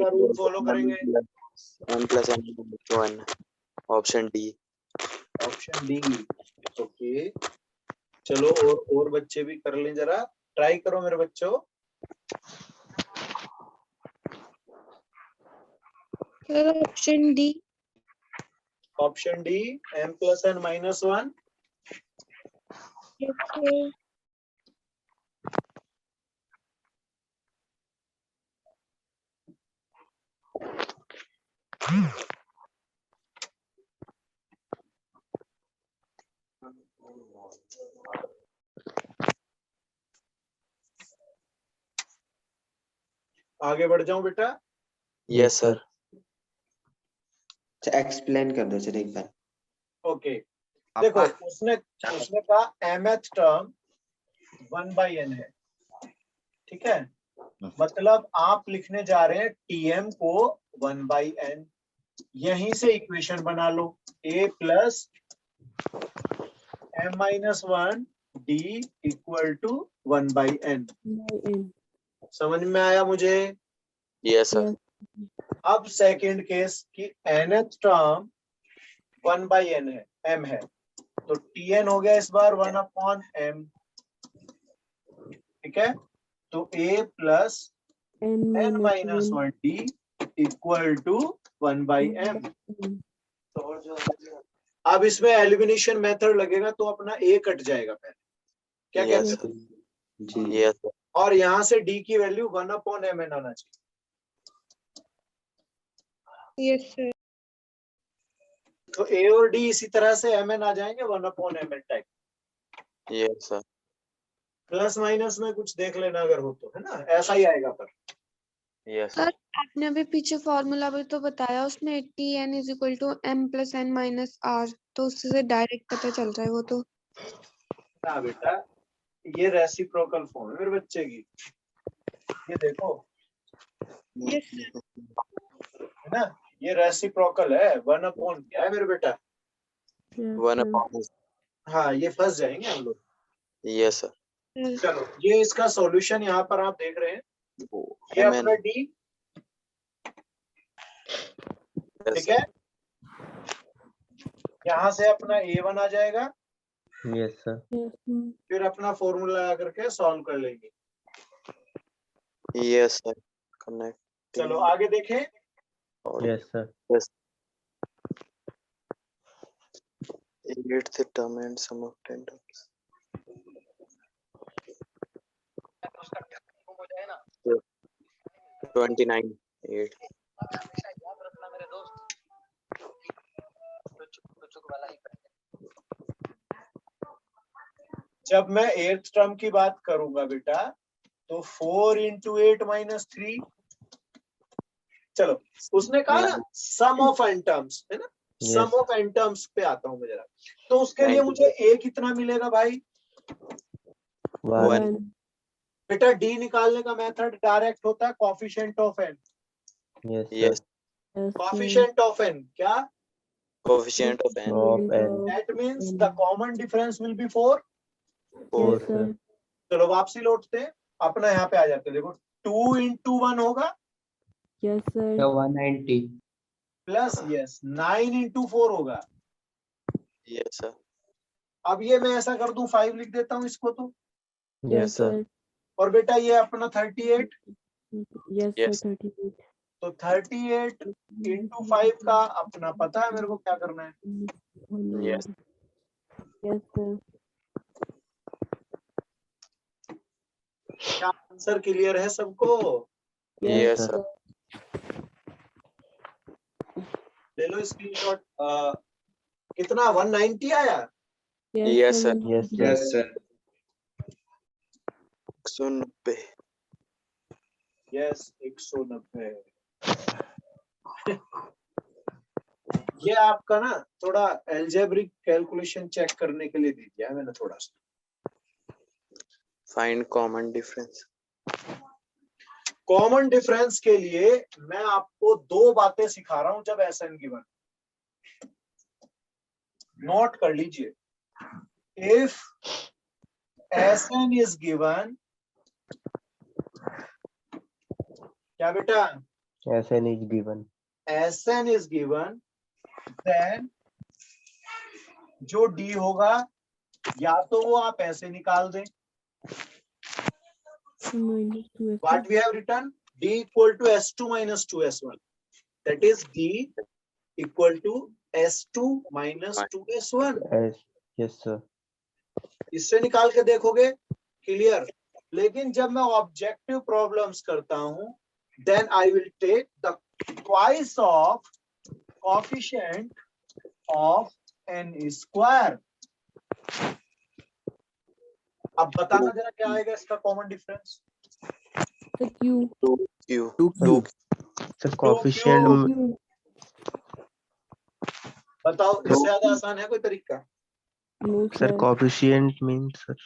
Rule follow करेंगे। m plus n 1. Option D. Option D. Okay, चलो और बच्चे भी कर लें, जरा ट्राई करो मेरे बच्चों। Option D. Option D, m plus n minus 1। आगे बढ़ जाऊं बेटा? Yes, sir. एक्सप्लेन कर दो सर एक बार। ओके, देखो उसने कहा mth टर्म 1 by n है, ठीक है। मतलब आप लिखने जा रहे हैं tm को 1 by n। यहीं से इक्वेशन बना लो, a plus m minus 1 d equal to 1 by n। By n. समझ में आया मुझे? Yes, sir. Yes. अब सेकंड केस की nth टर्म 1 by n है, m है, तो tn हो गया इस बार 1 upon m। ठीक है, तो a plus n minus 1 d equal to 1 by m। अब इसमें एलिमिनेशन मेथड लगेगा, तो अपना a कट जाएगा पहले, क्या Yes, कहते हैं? sir. Yes, sir. और यहाँ से d की वैल्यू 1 upon mn आना चाहिए। Yes sir. तो a और d इसी तरह से mn आ जाएंगे 1 upon mn type. Yes, sir. Plus minus में कुछ देख लेना अगर हो तो, है ना, ऐसा ही आएगा। पर Yes, सर sir. आपने अभी पीछे फॉर्मूला भी तो बताया, उसमें Tn is equal to m plus n minus r, तो उससे डायरेक्ट पता चल रहा है वो तो। ना बेटा, ये रेसिप्रोकल फॉर्म है मेरे बच्चे की, ये देखो, यस है ना, ये रेसिप्रोकल है। 1 अपॉन क्या है मेरे बेटा? Yes, 1 sir. upon. हाँ, ये फंस जाएंगे हम लोग। Yes, sir. सर। चलो, ये इसका सॉल्यूशन यहाँ पर आप देख रहे हैं, ये mn. अपना डी, Yes, ठीक sir. है। यहाँ से अपना A1 आ जाएगा, Yes, sir. Yes, sir. फिर अपना फॉर्मूला लगा करके सॉल्व कर लेंगे। Yes, sir. Connect. चलो आगे देखें। Yes, sir. Eighth term and sum of 10 terms. 29. 8. जब मैं 8th टर्म की बात करूंगा बेटा, तो 4 into 8 minus 3, चलो उसने कहा ना सम ऑफ एन टर्म्स, है ना, सम Yes. ऑफ एन टर्म्स पे आता हूं मैं जरा। तो उसके लिए मुझे ए कितना मिलेगा भाई? 1. 1. बेटा डी निकालने का मेथड डायरेक्ट होता है coefficient of N. Yes, sir. Yes. Yes, sir. Coefficient of N क्या? Coefficient of n. Of n. That means the common difference will be 4। 4, Yes, sir. sir. चलो वापसी लौटते हैं, अपना यहाँ पे आ जाते हैं। देखो 2 into 1 होगा Yes, sir. 190. Plus yes 9 into 4 होगा। Yes, sir. अब ये मैं ऐसा कर दूं 5 लिख देता हूँ इसको तो, Yes, sir. और बेटा ये अपना 38, Yes, Yes. sir. 38. तो 38 into 5 का अपना पता है मेरे को क्या करना है। Yes. Yes, sir. क्या आंसर क्लियर है सबको? Yes, sir. sir. ले लो स्क्रीनशॉट। कितना 190 आया? Yes, sir. Yes, sir. Yes, sir. 190. Yes 190। ये आपका ना थोड़ा एल्जेब्रिक कैलकुलेशन चेक करने के लिए दे दिया है मैंने थोड़ा सा। Find common difference. Common difference के लिए मैं आपको दो बातें सिखा रहा हूं जब एसएन गिवन, नोट कर लीजिए। इफ एसएन इज गिवन, क्या बेटा? Sn is given. S N is given, then जो डी होगा या तो वो आप ऐसे निकाल दें, Minus 2. what we have written, d equal to s2 minus 2s1, that is d equal to s2 minus 2s1। As yes, sir. इससे निकाल के देखोगे क्लियर। लेकिन जब मैं ऑब्जेक्टिव प्रॉब्लम्स करता हूं, then I will take the twice of coefficient of n square. अब बताना जरा क्या आएगा इसका common difference? The Q. 2q. 2q. Sir, coefficient. बताओ इससे ज्यादा आसान है कोई तरीका? No, Sir, sir. coefficient means, sir.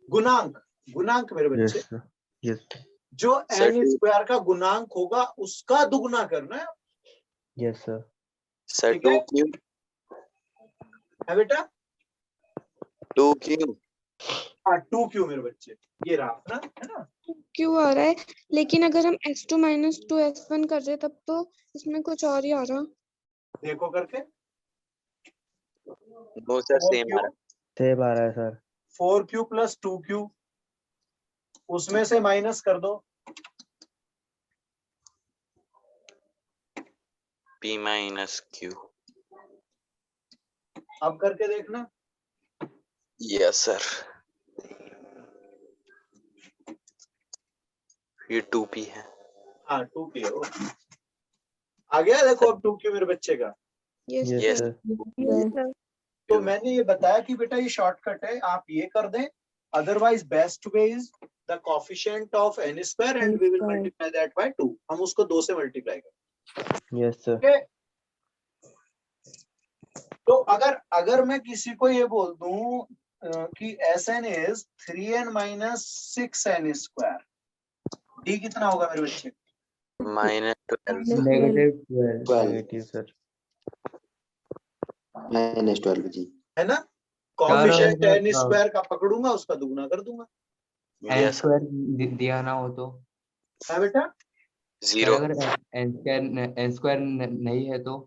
गुणांक, गुणांक मेरे Yes, बच्चे, sir. Yes. जो Sir, n स्क्वायर का गुणांक होगा उसका दुगुना करना है। Yes, sir. Sir, ठीक है? 2q. है बेटा? 2q. हाँ 2q मेरे बच्चे, ये रहा अपना, है ना? क्यों आ रहा है? लेकिन अगर हम s2 minus 2s1 कर रहे तब तो इसमें कुछ और ही आ रहा। देखो करके। No, sir. Same. 4q, Same आ रहा है, sir. 4q प्लस 2q, उसमें से माइनस कर दो, P minus q. अब करके देखना। Yes, sir. ये 2p है। हाँ 2p हो आ गया। देखो अब 2q मेरे बच्चे का। Yes, Yes, sir. sir. Yes, sir. तो मैंने ये बताया कि बेटा ये शॉर्टकट है, आप ये कर दें। Otherwise best way is the coefficient of n square and we will N multiply that by 2। हम उसको 2 से मल्टीप्लाई करें। Yes, sir. ओके, तो अगर मैं किसी को ये बोल दूं कि Sn is 3n minus 6n square, d कितना होगा मेरे बच्चे? Minus 12. Negative 12. 12 Negative, sir. minus 12 जी। है ना? कोएफिशिएंट हाँ। n स्क्वायर का पकड़ूंगा, उसका दुगना कर दूंगा। n Yes, sir. स्क्वायर दिया ना हो तो है बेटा? सर 0. अगर n स्क्वायर नहीं है तो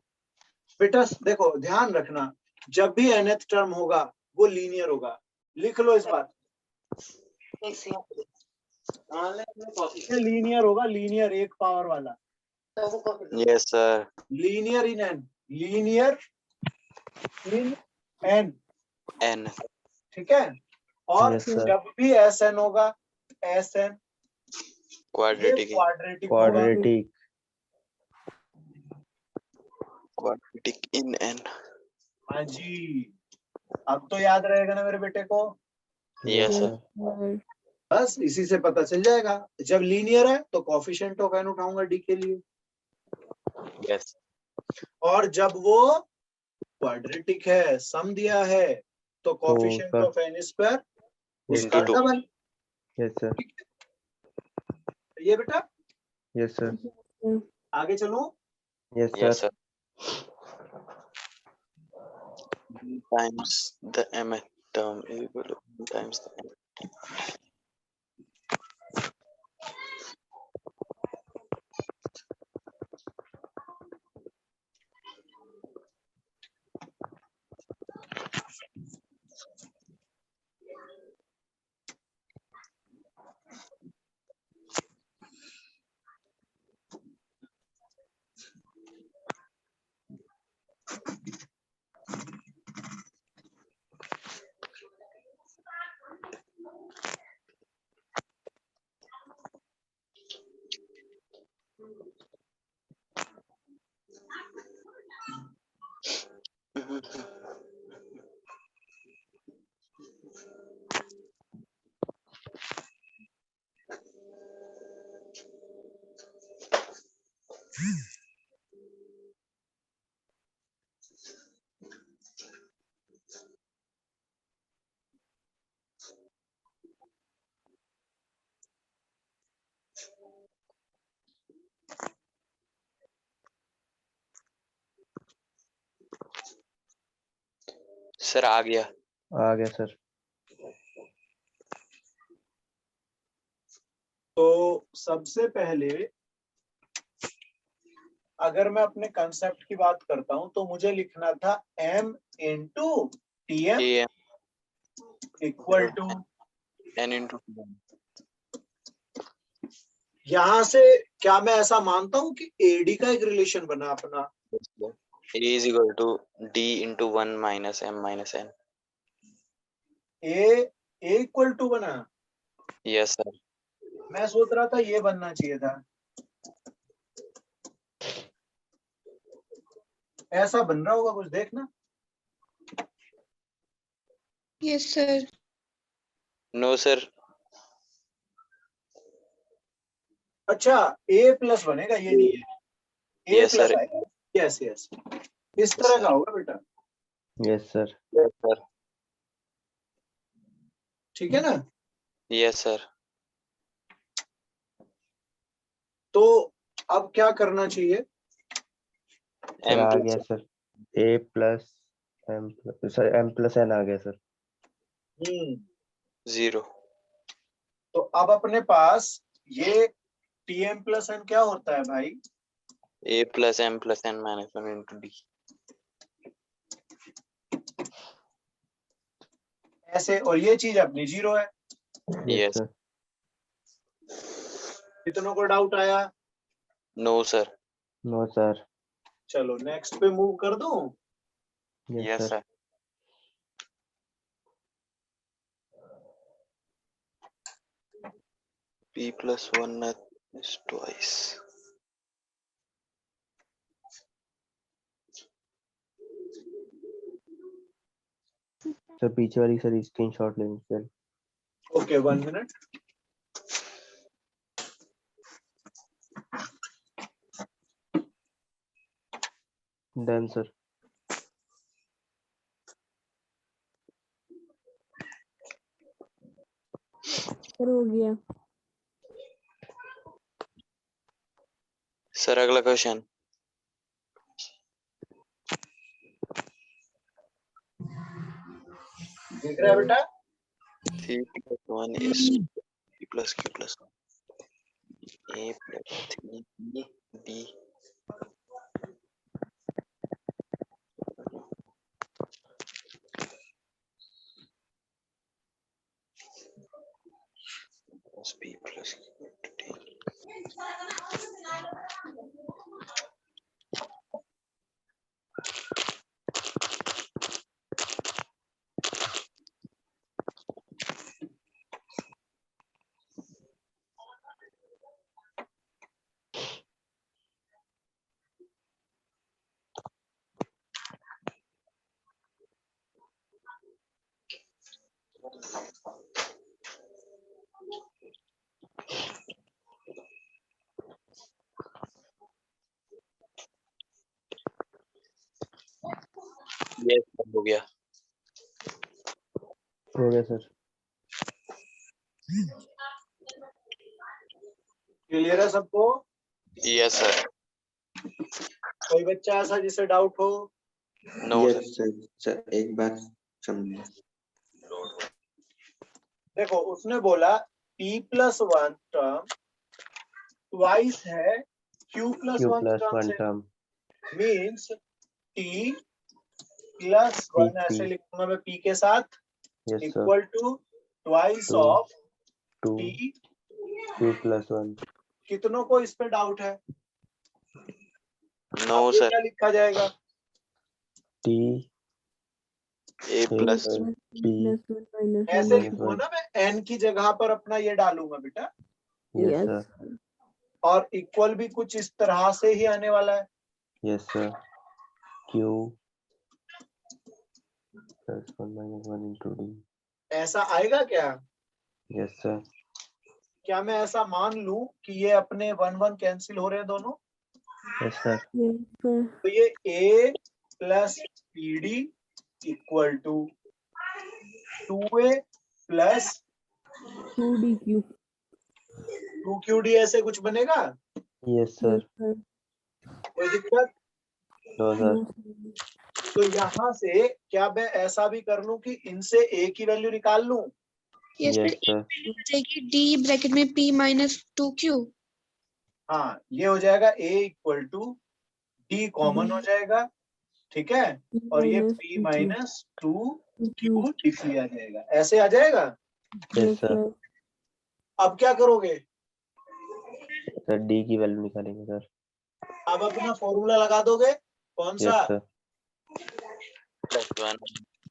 बेटा देखो ध्यान रखना, जब भी nth टर्म होगा वो लीनियर होगा। लिख लो इस बात, लीनियर होगा, लीनियर एक पावर वाला, Yes, sir. Linear in an, linear in an, N. ठीक है। और Yes, sir. जब भी एस एन होगा, एस एन Quadratic. क्वाड्रेटिक होगा। Quadratic. Quadratic in N. हाँ जी, अब तो याद रहेगा ना मेरे बेटे को। Yes, sir. sir. बस इसी से पता चल जाएगा, जब लीनियर है तो कोफिशिएंट ऑफ एन उठाऊंगा डी के लिए, Yes. और जब वो क्वाड्रेटिक है, सम दिया है, तो कोफिशिएंट उसका- ऑफ एन स्क्वायर उसका Into two. Double. Yes, sir. ये बेटा Yes, sir. आगे चलो। Yes, Yes, sir. sir. Times the mth term is equal to 1 times the n. Sir आ गया। आ गया सर। तो सबसे पहले अगर मैं अपने कंसेप्ट की बात करता हूं तो मुझे लिखना था m into T M Am equal to, n into यहां से क्या मैं ऐसा मानता हूं कि एडी का एक रिलेशन बना अपना, a is equal to d into 1 minus m minus n. A equal to बना। Yes, sir. मैं सोच रहा था ये बनना चाहिए था, ऐसा बन रहा होगा कुछ, देखना। Yes sir. No, sir. अच्छा ए प्लस बनेगा, ये नहीं है, ए Yes, प्लस sir. आएगा। यस यस, इस तरह का होगा बेटा, यस सर। Yes, sir. ठीक है ना। Yes, sir. तो अब क्या करना चाहिए, सर m आ plus गया sir. A plus M plus sir, M plus N आ गया सर। 0. तो अब अपने पास ये टी एम प्लस एन क्या होता है भाई, a plus m plus n minus 1 into d. ऐसे, और ये चीज अपनी जीरो है। Yes Yes. सर। कितनों को डाउट आया? No, sir. No sir. चलो नेक्स्ट पे मूव कर दूं। Yes Yes, sir. sir. p plus 1 is twice. Sir पीछे वाली सर स्क्रीनशॉट लेंगे sir. Okay 1 minute. Done sir. Sir हो गया। सर अगला क्वेश्चन। देख रहा है बेटा, 3 plus 1 is p plus q plus 1. a plus 3b d. B plus D. ये हो गया। हो गया सर। क्लियर है सबको? Yes sir. कोई बच्चा ऐसा जिसे डाउट हो? नो यस सर, एक बार समझे। देखो उसने बोला p+1 टर्म ट्वाइस है q+1 टर्म से, टर्म मीन्स t +1 ऐसे P. लिखूंगा मैं p के साथ, yes sir. Equal to twice Two. Of 2 t। q+1 कितनों को इस पे डाउट है? नो अब ये सर। क्या लिखा जाएगा? t A प्लस p ऐसे minus लिखूंगा one. ना मैं, n की जगह पर अपना ये डालूंगा बेटा, यस Yes. सर। और इक्वल भी कुछ इस तरह से ही आने वाला है। Yes sir. q +1 - 1 into d. ऐसा आएगा क्या? Yes sir. क्या मैं ऐसा मान लूं कि ये अपने 1 कैंसिल हो रहे हैं दोनों, यस सर। Yes, sir. तो ये a plus PD equal to 2a plus 2DQ. 2QD ऐसे कुछ बनेगा? Yes sir. Yes, sir. कोई दिक्कत? No No, sir. sir. तो यहाँ से क्या मैं ऐसा भी कर लूं कि इनसे a की वैल्यू निकाल लूं? Yes yes sir, sir. हो जाएगी d ब्रैकेट में p माइनस 2q। हाँ, ये हो जाएगा a equal to d common हो जाएगा, ठीक है, और ये Minus p 2Q. Minus 2q 2Q. dc आ जाएगा, ऐसे आ जाएगा। Yes Yes, sir. sir. अब क्या करोगे? सर d की वैल्यू निकालेंगे सर। अब अपना फॉर्मूला लगा दोगे, कौन सा? Yes sir. +1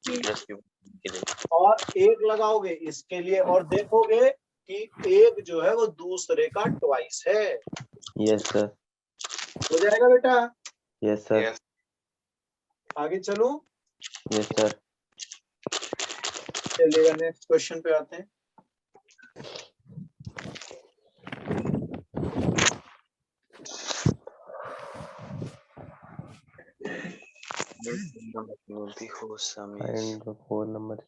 प्लस Q के लिए। और एक लगाओगे इसके लिए, और देखोगे कि एक जो है वो दूसरे का ट्वाइस है। Yes sir. हो जाएगा बेटा? Yes sir. Yes. आगे चलो, यस सर। चलिएगा नेक्स्ट क्वेश्चन पे आते हैं। Maybe who some is find the 4 number.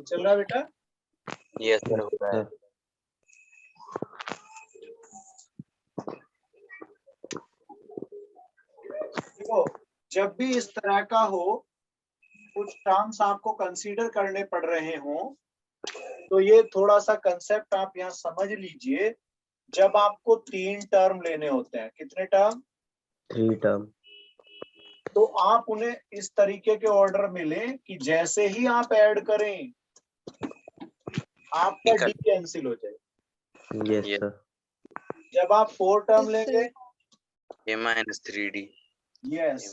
चल रहा है बेटा? yes sir हो रहा है। देखो, जब भी इस तरह का हो, कुछ टर्म्स आपको कंसीडर करने पड़ रहे हो, तो ये थोड़ा सा कंसेप्ट आप यहाँ समझ लीजिए। जब आपको 3 टर्म लेने होते हैं, कितने टर्म? 3 टर्म। तो आप उन्हें इस तरीके के ऑर्डर में लें कि जैसे ही आप ऐड करें आपका डी कैंसिल हो जाए। Yes sir. जब आप 4 टर्म Yes, लेंगे, A minus 3D yes,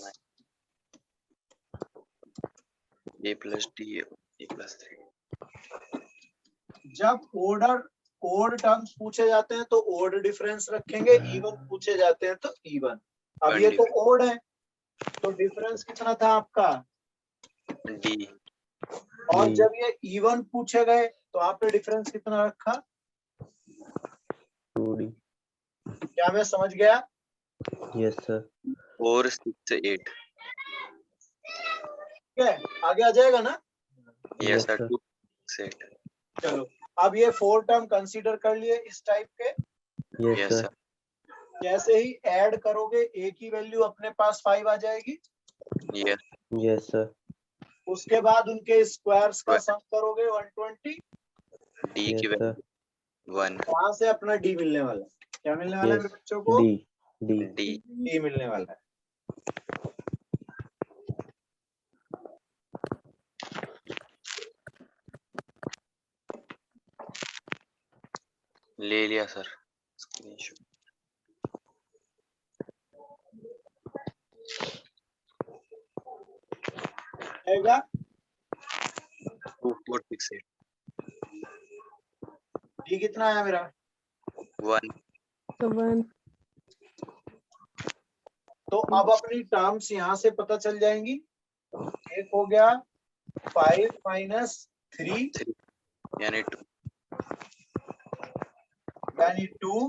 A plus D A plus 3 जब ओड टर्म्स पूछे जाते हैं तो ओड डिफरेंस रखेंगे, इवन पूछे जाते हैं तो इवन। अब ये तो ओड है, तो डिफरेंस कितना था आपका? डी। और D. जब ये इवन पूछे गए तो आपने डिफरेंस कितना रखा? 2D. क्या मैं समझ गया? Yes sir. 4 6 8। ठीक है, आगे आ जाएगा ना? Yes Yes sir. sir. 2 6 8। चलो, अब ये 4 टर्म कंसीडर कर लिए इस टाइप के। Yes yes sir. सर। जैसे ही ऐड करोगे ए की वैल्यू अपने पास 5 आ जाएगी। यस। Yes sir. उसके बाद उनके स्क्वायर्स का सम करोगे 120। डी Yes की sir. वैल्यू 1। वहां से अपना डी मिलने वाला है। क्या मिलने वाला है Yes. मेरे बच्चों को? D. D. डी। डी मिलने वाला है। ले लिया सर स्क्रीनशॉट। आएगा 2 4 6 8। डी कितना आया मेरा? 1। So 1. तो अब अपनी टर्म्स यहाँ से पता चल जाएंगी। एक हो गया 5 माइनस 3 3 यानी 2। यानी 2।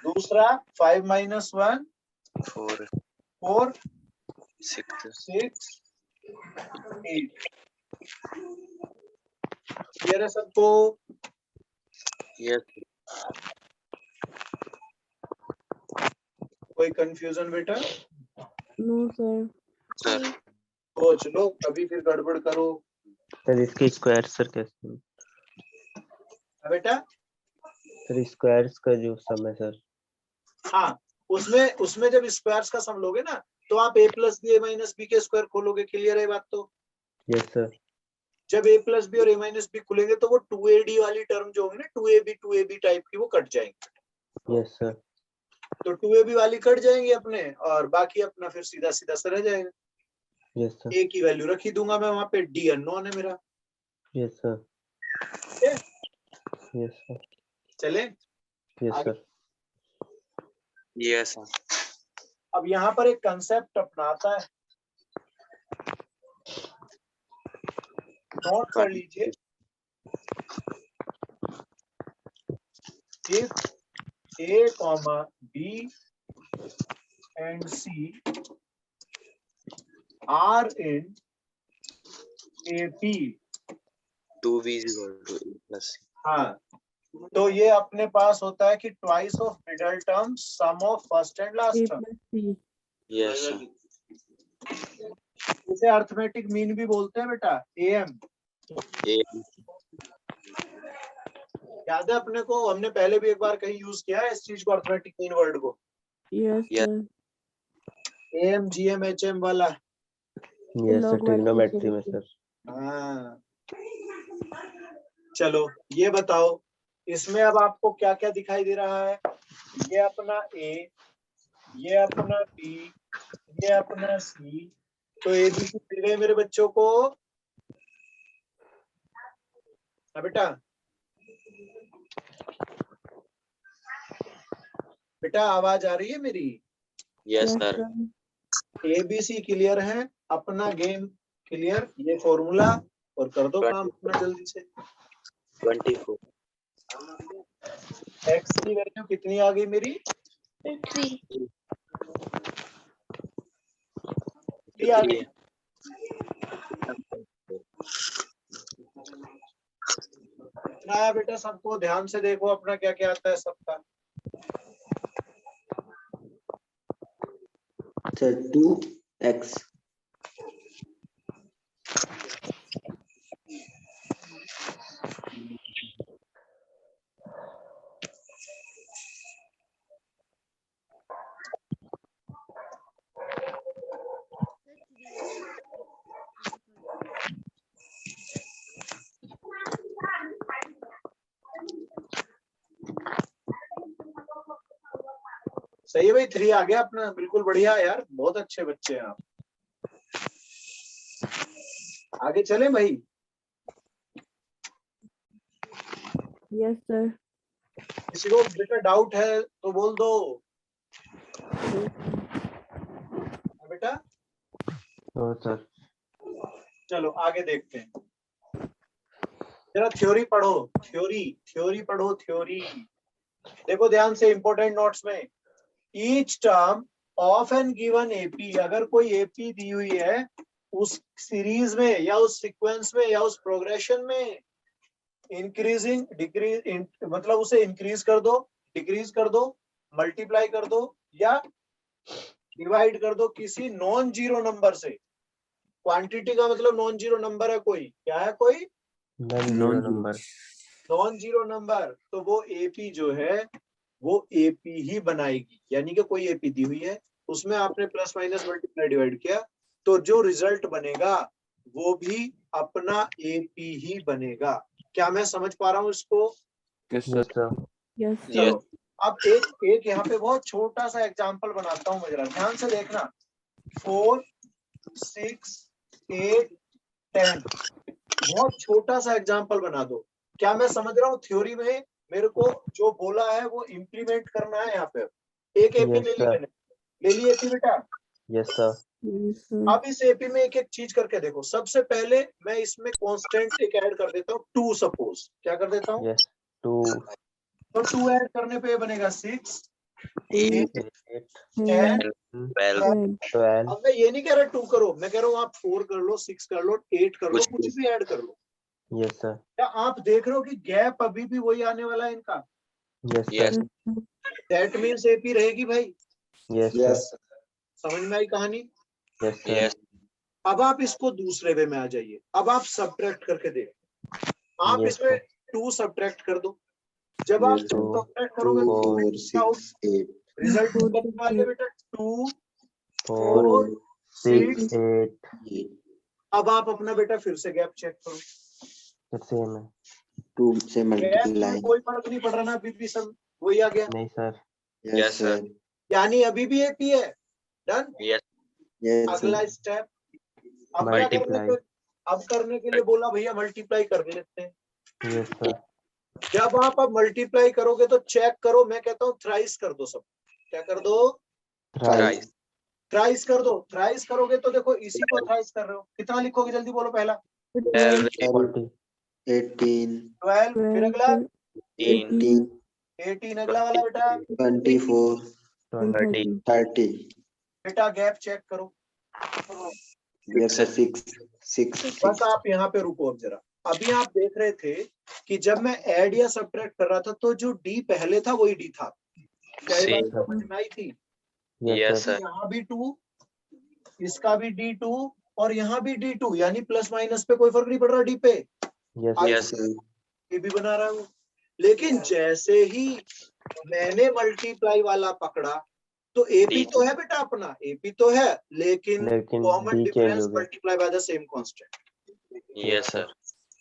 दूसरा 5 माइनस 1 4 4 6 6 8। क्लियर है सबको? यस कोई कंफ्यूजन बेटा? No sir. सर। सोच लो, कभी फिर गड़बड़ करो। सर इसके स्क्वायर सर कैसे? हाँ बेटा, सर स्क्वायर्स का जो सम है सर। हाँ उसमें जब स्क्वायर्स का सम लोगे ना तो आप a plus B A minus B के स्क्वायर खोलोगे। क्लियर है बात? तो यस सर। जब a प्लस बी और a माइनस बी खुलेंगे तो वो 2ad वाली टर्म जो होगी ना 2ab टाइप की, वो कट जाएंगे। Yes sir. तो 2ab वाली कट जाएंगे अपने, और बाकी अपना फिर सीधा सीधा सा रह जाएगा। Yes sir. a की वैल्यू रखी दूंगा मैं वहां पे, d अननोन है मेरा। Yes sir. ठीक है? Yes sir. चले यस आगे। सर। Yes sir. अब यहाँ पर एक कंसेप्ट अपनाता है, नोट कर लीजिए। If A, B and C are in AP, 2b is equal to a plus c। हाँ, तो ये अपने पास होता है कि twice of middle term sum of first and A last term. plus C. Yes sir. इसे अर्थमेटिक मीन भी बोलते हैं बेटा, AM। ए याद है अपने को? हमने पहले भी एक बार कहीं यूज किया है इस चीज को, अर्थमेटिक मीन वर्ड को। Yes Yes. sir. AM GM HM वाला। Yes sir. log वाली ट्रिग्नोमेट्री में equation. सर। हाँ, चलो ये बताओ, इसमें अब आपको क्या क्या दिखाई दे रहा है? ये अपना A, ये अपना B, ये अपना C। तो ABC मिल गए मेरे बच्चों को। हाँ बेटा, बेटा आवाज आ रही है मेरी? Yes Yes sir. sir. ABC clear है, अपना गेम क्लियर। ये फॉर्मूला और कर दो काम अपना जल्दी से। 24 X की वैल्यू कितनी आ गई मेरी? 3. 3 आ गई। आया बेटा सबको? ध्यान से देखो अपना क्या क्या आता है सबका। सर 2x सही है भाई, 3 आ गया अपना, बिल्कुल बढ़िया यार, बहुत अच्छे बच्चे हैं आप। आगे चले भाई। Yes sir. किसी को बेटा डाउट है तो बोल दो। बेटा? No sir. चलो आगे देखते हैं, जरा थ्योरी पढ़ो, थ्योरी पढ़ो, थ्योरी। देखो ध्यान से, इंपॉर्टेंट नोट्स में, each term of an given AP, अगर कोई एपी दी हुई है उस सीरीज में या उस सीक्वेंस में या उस प्रोग्रेशन में, इंक्रीजिंग डिक्रीज, मतलब उसे इंक्रीज कर दो, डिक्रीज कर दो, मल्टीप्लाई कर दो या डिवाइड कर दो किसी नॉन जीरो नंबर से। क्वांटिटी का मतलब नॉन जीरो नंबर है कोई, क्या है कोई? Non number. Non zero number, तो वो एपी जो है वो एपी ही बनाएगी। यानी कि कोई एपी दी हुई है, उसमें आपने प्लस माइनस मल्टीप्लाई डिवाइड किया, तो जो रिजल्ट बनेगा वो भी अपना एपी ही बनेगा। क्या मैं समझ पा रहा हूँ इसको? Yes, चलो sir. अब एक यहाँ पे बहुत छोटा सा एग्जांपल बनाता हूँ मैं, जरा ध्यान से देखना। 4, 6, 8, 10, बहुत छोटा सा एग्जांपल बना दो। क्या मैं समझ रहा हूँ थ्योरी में मेरे को जो बोला है वो इम्प्लीमेंट करना है यहाँ पे। एक एपी Yes, ले ली sir. मैंने, ले ली एपी बेटा। Yes sir. Yes, sir. अब इस एपी में एक एक चीज करके देखो। सबसे पहले मैं इसमें कांस्टेंट एक ऐड कर देता हूँ, 2 सपोज। क्या कर देता हूँ? यस 2 तो 2 ऐड करने पे बनेगा 6, 8, 8 10, 12 12। अब मैं ये नहीं कह रहा 2 करो, मैं कह रहा हूँ आप 4 कर लो, 6 कर लो, 8 कर लो, कुछ भी ऐड कर लो। Yes sir. क्या आप देख रहे हो कि गैप अभी भी वही आने वाला है इनका? Yes Yes. Sir. That means AP रहेगी भाई। Yes Yes. सर। समझ में आई कहानी? Yes sir. Yes. अब आप इसको दूसरे वे में आ जाइए। अब आप सब्ट्रैक्ट करके देखो। आप Yes, इसमें sir. 2 सब्ट्रैक्ट कर दो। जब आप Yes, 2 sir. सब्ट्रैक्ट करोगे 2, तो 4, 6, 8. रिजल्ट Four, बनने वाले बेटा 2, 4 4, 6 6। 8 8. अब आप अपना बेटा फिर से गैप चेक करो। सेम है। 2 से गैप multiply. में कोई फर्क नहीं पड़ रहा ना, अभी भी सब वही आ गया। नहीं sir. Yes, Yes, sir. sir. यानी अभी भी एपी है। डन। Yes. Yes, अगला sir. स्टेप, अब क्या करने मल्टीप्लाई। के, अब करने के लिए बोला भैया मल्टीप्लाई कर लेते हैं। Yes sir. जब आप अब मल्टीप्लाई करोगे तो चेक करो, मैं कहता हूँ थ्राइस कर दो सब। क्या कर दो? Thrice. थ्राइस कर दो। थ्राइस करोगे तो देखो इसी को थ्राइस कर रहे हो, कितना लिखोगे जल्दी बोलो पहला? 12 12, 18, 12, फिर अगला 18, 18, अगला वाला बेटा 24, 30. 30. बेटा गैप चेक करो। Yes, sir. 6, 6, बस 6. आप यहाँ पे रुको अब जरा। अभी आप देख रहे थे कि जब मैं ऐड या सब्ट्रैक्ट कर रहा था तो जो डी पहले था वही डी था। क्या ये बात Same. समझ में आई थी? Yes, yes sir. sir. यहाँ भी 2, इसका भी D2 और यहाँ भी D2, यानी प्लस माइनस पे कोई फर्क नहीं पड़ रहा डी पे। Yes Yes. Sir. ये भी बना रहा हूँ। लेकिन जैसे ही मैंने मल्टीप्लाई वाला पकड़ा तो एपी D. तो है बेटा अपना, एपी तो है, लेकिन लेकिन कॉमन डी चेंज डिफरेंस हो गया। Multiply by the same constant. Yes, sir.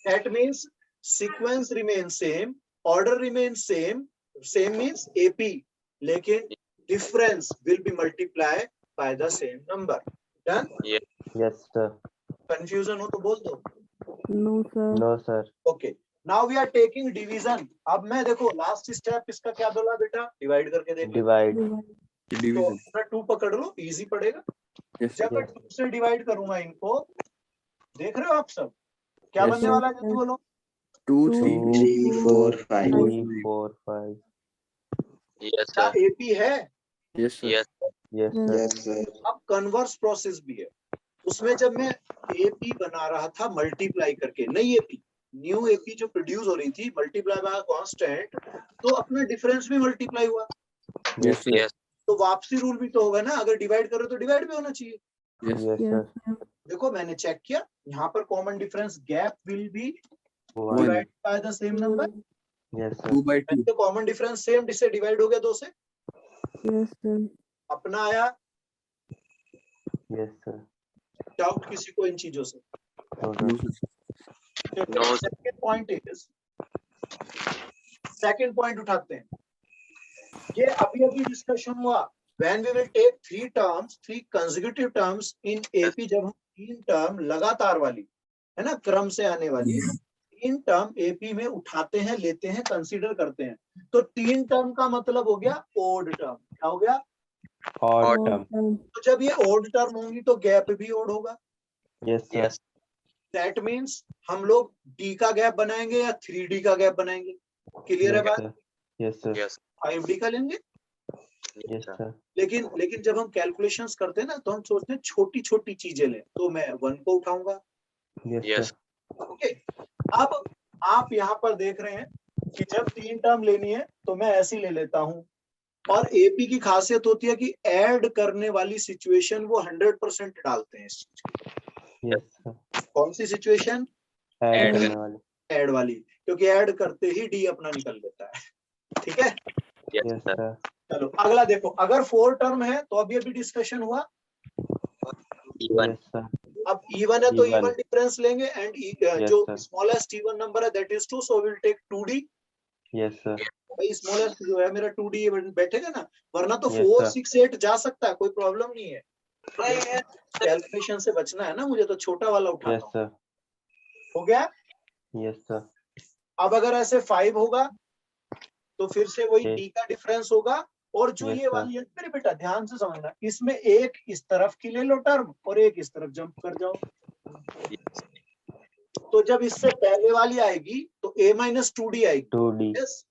That means sequence remains same, order remains same, same means AP, लेकिन difference will be multiplied by the same number. Done? Yes. Yes sir. Confusion हो तो बोल दो। No, sir. No sir. Okay. Now we are taking division. अब मैं देखो last step इसका क्या बोला बेटा? डिवाइड करके देख लो। डिवाइड। तो अपना 2 पकड़ लो, इजी पड़ेगा। जब मैं 2 से डिवाइड करूंगा इनको, देख रहे हो आप सब क्या Yes, बनने sir. वाला है? जल्दी बोलो। 2, 3, 4, 5. 3 4 5। Yes, क्या sir. एपी है? Yes, sir. Yes sir. Yes, sir. अब कन्वर्स प्रोसेस भी है उसमें। जब मैं एपी बना रहा था मल्टीप्लाई करके, नई एपी, न्यू एपी जो प्रोड्यूस हो रही थी मल्टीप्लाई बाय कांस्टेंट, तो अपना डिफरेंस भी मल्टीप्लाई हुआ। Yes Yes. तो वापसी रूल भी तो होगा ना, अगर डिवाइड करो तो डिवाइड भी होना चाहिए। Yes Yes, sir. sir. देखो मैंने चेक किया, यहाँ पर common difference gap will be 1 divide by the same number. Yes sir. तो कॉमन डिफरेंस सेम से डिवाइड हो गया 2 से, Yes, sir. अपना आया। Yes sir. डाउट किसी को इन चीजों से? No. सेकंड पॉइंट उठाते हैं। ये अभी डिस्कशन हुआ। When we will take 3 terms, 3 consecutive terms in AP, जब हम 3 टर्म लगातार वाली, है ना, क्रम से आने वाली 3 टर्म AP में उठाते हैं, लेते हैं, कंसीडर करते हैं, तो 3 टर्म का मतलब हो गया ओड टर्म। क्या हो गया? odd Odd term. तो जब ये ओड टर्म होंगी तो गैप भी ओड होगा। Yes sir. Yes. That means हम लोग डी का गैप बनाएंगे या 3D का गैप बनाएंगे? क्लियर है Yes बात? sir. Yes sir. Yes. 5D का लेंगे। Yes sir. लेकिन जब हम कैलकुलेशंस करते हैं ना तो हम सोचते हैं छोटी छोटी चीजें लें, तो मैं 1 को उठाऊंगा। Yes Yes. sir. ओके, अब आप यहाँ पर देख रहे हैं कि जब 3 टर्म लेनी है तो मैं ऐसी ले लेता हूँ। और एपी की खासियत होती है कि ऐड करने वाली सिचुएशन वो 100% डालते हैं इस चीज की। Yes sir. कौन सी सिचुएशन? Add करने वाले. ऐड वाली, क्योंकि ऐड करते ही डी अपना निकल लेता है। ठीक है, Yes, Yes sir. sir. चलो अगला देखो। अगर 4 टर्म है तो अभी डिस्कशन हुआ, Even. Yes sir. अब इवन है तो Even. इवन डिफरेंस लेंगे एंड Yes, जो sir. स्मॉलेस्ट इवन नंबर है that is 2, so will take 2D। Yes sir. भाई स्मॉलेस्ट जो है मेरा 2D बैठेगा ना, वरना तो Yes, 4, sir. 6, 8 जा सकता है, कोई प्रॉब्लम नहीं है। कैलकुलेशन से बचना है ना मुझे, तो छोटा वाला उठाता Yes हूँ। sir. हो गया। Yes sir. अब अगर ऐसे 5 होगा तो फिर से वही Okay. डी का डिफरेंस होगा। और जो Yes, ये sir. वाली है मेरे बेटा ध्यान से समझना, इसमें एक इस तरफ की ले लो टर्म और एक इस तरफ जंप कर जाओ। तो जब इससे पहले वाली आएगी तो a-2D आएगी। 2D. यस।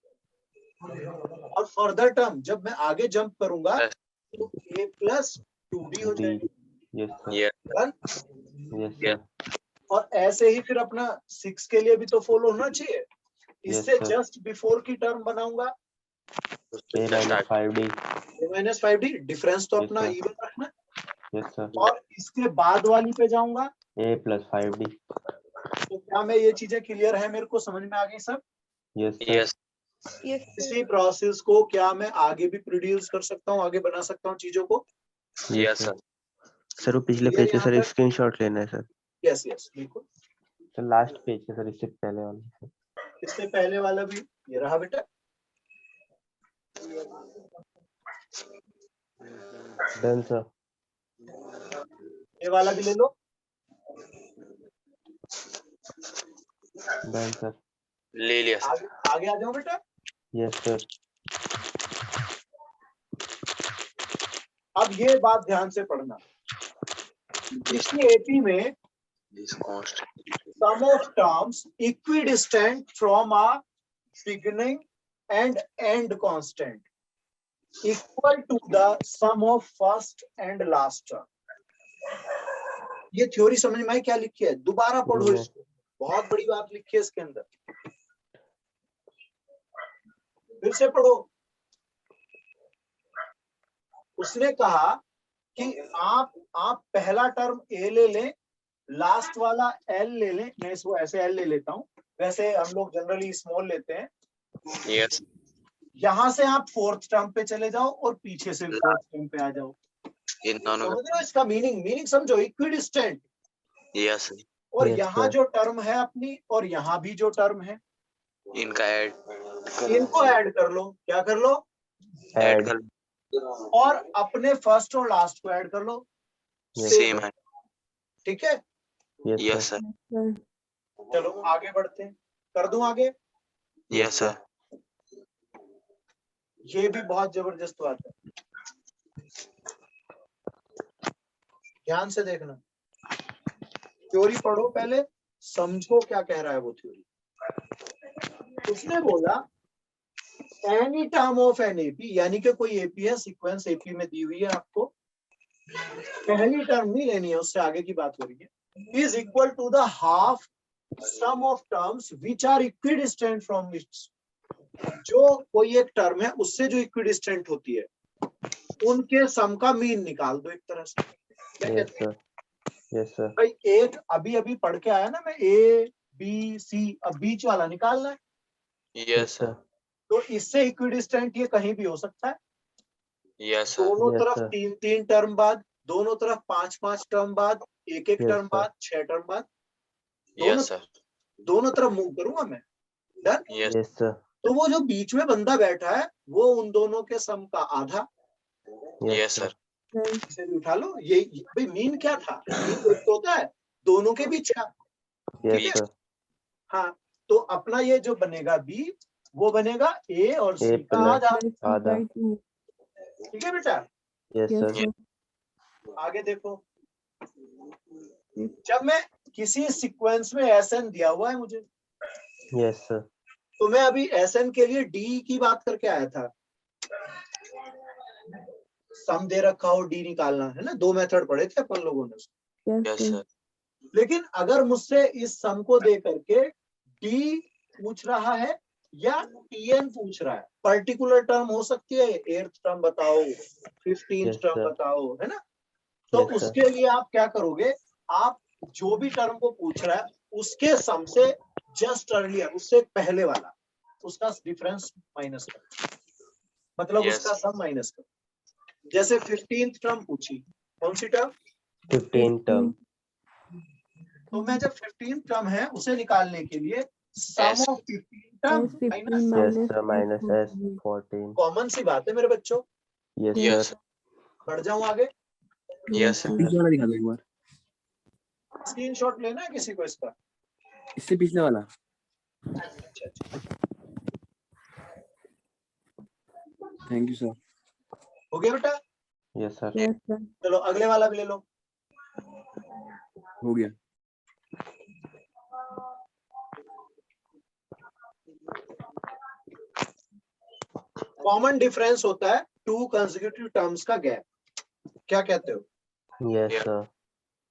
और फर्दर टर्म जब मैं आगे जंप करूंगा तो a+2D हो 2D. जाएगी। Yes sir. Yeah. Done? Yes sir. और ऐसे ही फिर अपना 6 के लिए भी तो फॉलो होना चाहिए। इससे sir. जस्ट बिफोर की टर्म बनाऊंगा A-5D. a-5D, डिफरेंस तो Yes, अपना sir. इवन रखना। Yes sir. और इसके बाद वाली पे जाऊंगा A+5D. तो क्या मैं ये चीजें क्लियर है, मेरे को समझ में आ गई सब? Yes sir. Yes. यस इसी प्रोसेस को क्या मैं आगे भी प्रोड्यूस कर सकता हूँ, आगे बना सकता हूँ चीजों को? Yes, sir. सर वो पिछले Clear पेज का यहाँ सर पर? एक स्क्रीनशॉट लेना है सर. यस यस बिल्कुल। सर लास्ट पेज का सर, इससे पहले वाला. इससे पहले वाला भी ये रहा बेटा। Done sir. ये वाला भी ले लो। Done sir. ले लिया सर. आगे आ जाओ बेटा। Yes sir. अब ये बात ध्यान से पढ़ना, इसकी एपी में This constant. sum of terms equidistant from a beginning and end constant equal to the sum of first and last term। ये थ्योरी समझ में आई क्या लिखी है? दोबारा पढ़ो इसको, बहुत बड़ी बात लिखी है इसके अंदर, फिर से पढ़ो। उसने कहा कि आप पहला टर्म ए ले लें, लास्ट वाला एल ले लें। मैं इसको ऐसे एल ले लेता हूं, वैसे हम लोग जनरली स्मॉल लेते हैं। Yes. यहां से आप फोर्थ टर्म पे चले जाओ और पीछे से फोर्थ टर्म पे आ जाओ। इन दोनों समझ रहे हो इसका मीनिंग समझो, इक्विडिस्टेंट। Yes. और Yes, यहाँ sir. जो टर्म है अपनी और यहाँ भी जो टर्म है, इनका ऐड इनको ऐड कर लो। क्या कर लो? Add Add. कर और अपने फर्स्ट और लास्ट को ऐड कर लो। Yes, सेम है. ठीक है, Yes Yes sir. sir. चलो आगे बढ़ते हैं। कर दूं आगे? Yes sir. ये भी बहुत जबरदस्त बात है, ध्यान से देखना। थ्योरी पढ़ो पहले, समझो क्या कह रहा है वो थ्योरी। उसने बोला any term of an AP, यानी कि कोई एपी है, सीक्वेंस एपी में दी हुई है आपको, पहली टर्म नहीं लेनी है, उससे आगे की बात हो रही है, is equal to the half sum of terms which are equidistant from its. जो कोई एक टर्म है उससे जो इक्विडिस्टेंट होती है उनके सम का मीन निकाल दो एक तरह से। क्या Yes कहते हैं? sir. Yes sir. भाई एक अभी पढ़ के आया ना मैं, ए बी सी, अब बीच वाला निकालना है, Yes sir. तो इससे इक्विडिस्टेंट ये कहीं भी हो सकता है। Yes sir. दोनों Yes, तरफ sir. 3-3 टर्म बाद, दोनों तरफ 5-5 टर्म बाद, एक Yes, टर्म sir. बाद, 6 टर्म बाद, Yes sir. दोनों तरफ मूव करूंगा मैं। डन। Yes. Yes sir. तो वो जो बीच में बंदा बैठा है वो उन दोनों के सम का आधा। Yes sir. इसे भी उठा लो। ये भाई मीन क्या था? मीन एक तो होता है दोनों के बीच का। Yes ठीक sir. हाँ, तो अपना ये जो बनेगा बी, वो बनेगा ए और सी A का plus आधा। आधा. ठीक है बेटा। Yes, Yes, sir. sir. आगे देखो, जब मैं किसी सीक्वेंस में SN दिया हुआ है मुझे, Yes, sir. तो मैं अभी SN के लिए D की बात करके आया था, सम दे रखा हो D निकालना है ना, 2 मेथड पढ़े थे अपन लोगों ने। Yes, Yes, sir. sir. लेकिन अगर मुझसे इस सम को दे करके D पूछ रहा है या TN पूछ रहा है, पर्टिकुलर टर्म हो सकती है, 8th टर्म बताओ, 15th Yes, टर्म sir. बताओ, है ना। तो Yes, sir. उसके लिए आप क्या करोगे, आप जो भी टर्म को पूछ रहा है उसके सम से जस्ट अर्लियर, उससे पहले वाला, उसका डिफरेंस माइनस कर, मतलब Yes. उसका सम माइनस कर। जैसे 15th टर्म पूछी, कौन सी टर्म? 15 term. तो मैं जब 15th टर्म है उसे निकालने के लिए sum of 15 term S 15 minus, Yes, minus sir. Minus S 14. 14. Common सी बात है मेरे बच्चों। Yes, Yes. sir. बढ़ जाऊं आगे, Yes, sir. पिछले वाला दिखा दो एक बार, स्क्रीनशॉट लेना है किसी को इसका? इससे पिछले वाला। अच्छा, थैंक यू सर। हो गया बेटा? Yes, sir. Yes, sir. चलो अगले वाला भी ले लो। हो गया। कॉमन डिफरेंस होता है 2 कंसेक्यूटिव टर्म्स का गैप, क्या कहते हो? Yes, Yeah. sir.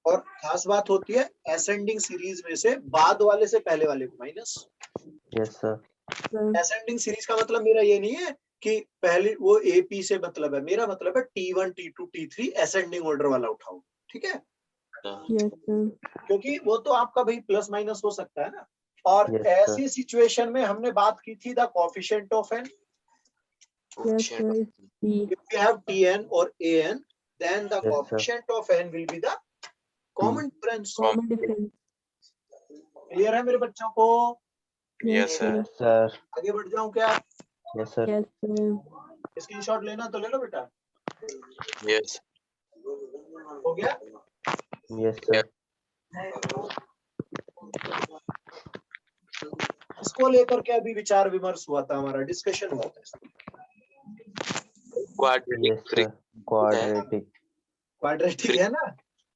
और खास बात होती है असेंडिंग सीरीज में से बाद वाले से पहले वाले को minus. Yes, sir. Sir. Ascending series का मतलब मेरा ये नहीं है कि पहले वो AP से मतलब है, मेरा मतलब है T1 T2 T3 ascending order वाला उठाओ, ठीक है? Yes, sir. क्योंकि वो तो आपका भाई प्लस माइनस हो सकता है ना। और Yes, sir. ऐसी सिचुएशन में हमने बात की थी the coefficient of n, Yes, sir. Is T. if we have Tn or An, then the Yes, sir. coefficient of n will be the common difference. Common difference. Clear है मेरे बच्चों को? Yes, sir. Yes, sir. आगे बढ़ जाऊं क्या? Yes, sir. Yes, sir. Screenshot लेना तो ले लो बेटा। Yes. हो गया? Yes, sir. इसको लेकर के अभी विचार विमर्श हुआ था, हमारा डिस्कशन हुआ था। Quadratic Yes, sir. Quadratic. Quadratic है ना?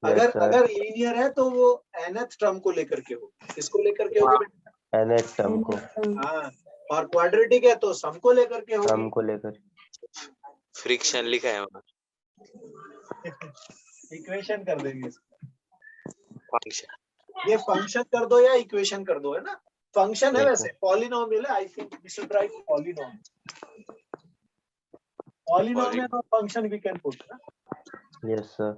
Yes, sir. अगर लीनियर है तो वो nth टर्म को लेकर के हो, किसको लेकर के होगी बेटा? nth term को, हाँ, और क्वाड्रेटिक है तो सम को लेकर के होगी। sum को लेकर। फ्रिक्शन लिखा है वहाँ। इक्वेशन कर देंगे इसको। फंक्शन। ये फंक्शन कर दो या इक्वेशन कर दो, है ना? फंक्शन है Yes, वैसे, पॉलिनोमियल है। I think we should write polynomial. Polynomial और function we can put. Yes, sir.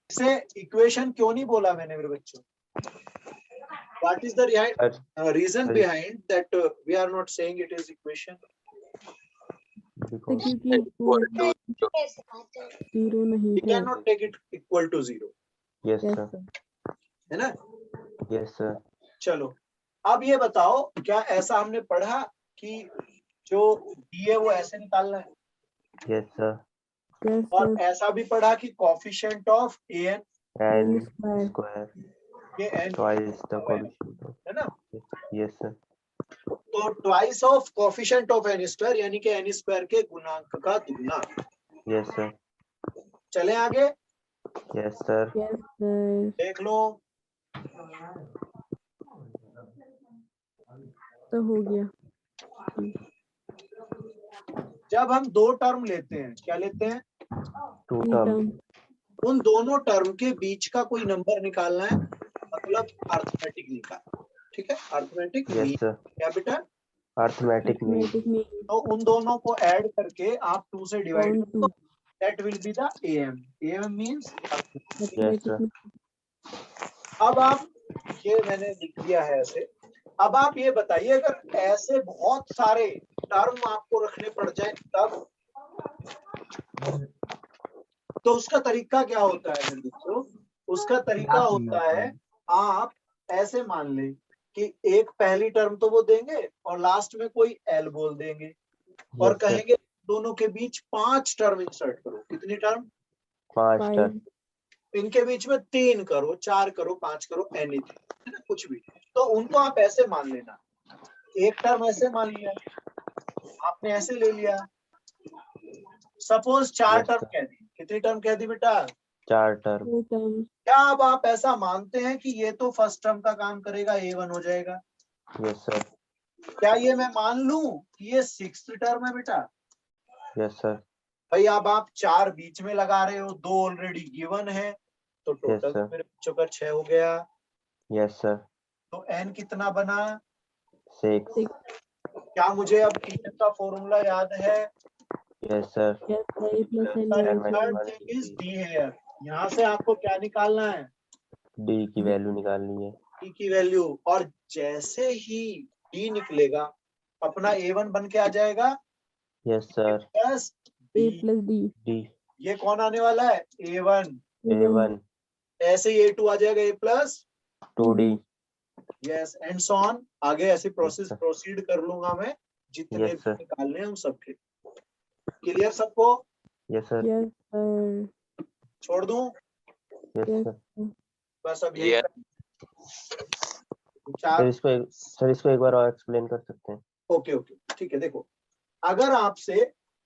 इसे इक्वेशन क्यों नहीं बोला मैंने मेरे बच्चों? What is the reason Sorry. Behind that we are not saying it is equation? तो Because क्योंकि वो 0 नहीं वी थे। Can not take it equal to 0, yes, Yes, sir. sir. है ना? Yes, sir. चलो अब ये बताओ, क्या ऐसा हमने पढ़ा कि जो डी है वो ऐसे निकालना है? Yes, sir. Yes, और sir. ऐसा भी पढ़ा कि coefficient of an N square. square ये n twice the coefficient of. है ना? Yes, sir. तो twice of coefficient of n square यानी कि n स्क्वायर के गुणांक का दुगना। Yes, sir. चले आगे, Yes, sir. Yes, sir. देख लो। तो हो गया। जब हम दो टर्म लेते हैं, क्या लेते हैं? Two Two term. term. उन दोनों टर्म के बीच का कोई नंबर निकालना है, मतलब अर्थमेटिक निकालना, ठीक है? Arithmetic Yes, mean sir. क्या बेटा? Arithmetic mean. Arithmetic mean. तो उन दोनों को ऐड करके आप 2 से डिवाइड Round करो, 2. That will be the am। am means Yes, Arithmetic sir. mean. अब आप, ये मैंने लिख दिया है ऐसे। अब आप ये बताइए, अगर ऐसे बहुत सारे टर्म आपको रखने पड़ जाए तब, तो उसका तरीका क्या होता है मेरे दोस्तों? उसका तरीका होता है, आप ऐसे मान लें कि एक पहली टर्म तो वो देंगे और लास्ट में कोई एल बोल देंगे और Yes, sir. कहेंगे दोनों के बीच 5 टर्म इंसर्ट करो। कितनी टर्म? 5 Five. term. इनके बीच में 3 करो, 4 करो, 5 करो, एनीथिंग, है ना? कुछ भी। तो उनको आप ऐसे मान लेना। एक टर्म ऐसे मान लिया, आपने ऐसे ले लिया, सपोज 4 Yes, टर्म sir. कह दी, कितनी टर्म कह दी बेटा? 4 टर्म। 4 terms. क्या अब आप ऐसा मानते हैं कि ये तो फर्स्ट टर्म का काम करेगा, A1 हो जाएगा? Yes sir. क्या ये मैं मान लूं कि ये 6th टर्म है बेटा? Yes sir. भाई अब आप 4 बीच में लगा रहे हो, 2 ऑलरेडी गिवन है, तो टोटल sir. मेरे बच्चों का 6 हो गया। Yes sir. तो n कितना बना? 6। क्या मुझे अब Tn का फॉर्मूला याद है? Yes sir. Yes, sir. A plus n third minus 1. Thing is D है। यहाँ से आपको क्या निकालना है? डी की वैल्यू निकालनी है। डी की वैल्यू। और जैसे ही डी निकलेगा अपना A1 बन के आ जाएगा yes sir. Plus A plus d. D. ये कौन आने वाला है? A1। A1 ऐसे ही A2 आ जाएगा, A plus 2D। Yes and so on. आगे ऐसी प्रोसेस sir. प्रोसीड कर लूंगा मैं, जितने Yes, भी sir. निकालने हैं उन सबके। क्लियर सबको? Yes sir. Yes, sir. छोड़ दूं? Yes Yes, sir. sir. बस अब यही Yes. चार। सर इसको एक बार और एक्सप्लेन कर सकते हैं? ओके ओके ठीक है। देखो अगर आपसे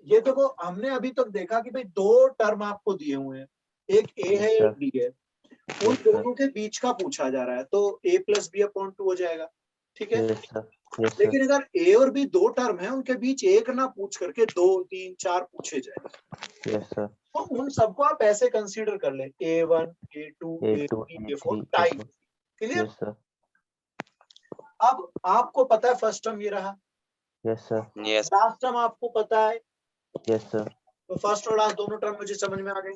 ये देखो, हमने अभी तक देखा कि भाई 2 टर्म आपको दिए हुए हैं, एक ए है Yes, sir. एक बी है, उन Yes, sir. दोनों के बीच का पूछा जा रहा है, तो a प्लस बी अपॉन 2 हो जाएगा। ठीक है। Yes sir. Yes sir. लेकिन अगर ए और बी 2 टर्म है, उनके बीच एक ना पूछ करके 2 3 4 पूछे जाए, यस सर। तो उन सबको आप ऐसे कंसीडर कर ले, A1 A2 A2 A3 A4 A3 type. Clear? Yes sir. अब आपको पता है फर्स्ट टर्म ये रहा, yes sir. Yes. Last term आपको पता है, यस सर। तो फर्स्ट और लास्ट दोनों टर्म मुझे समझ में आ गए।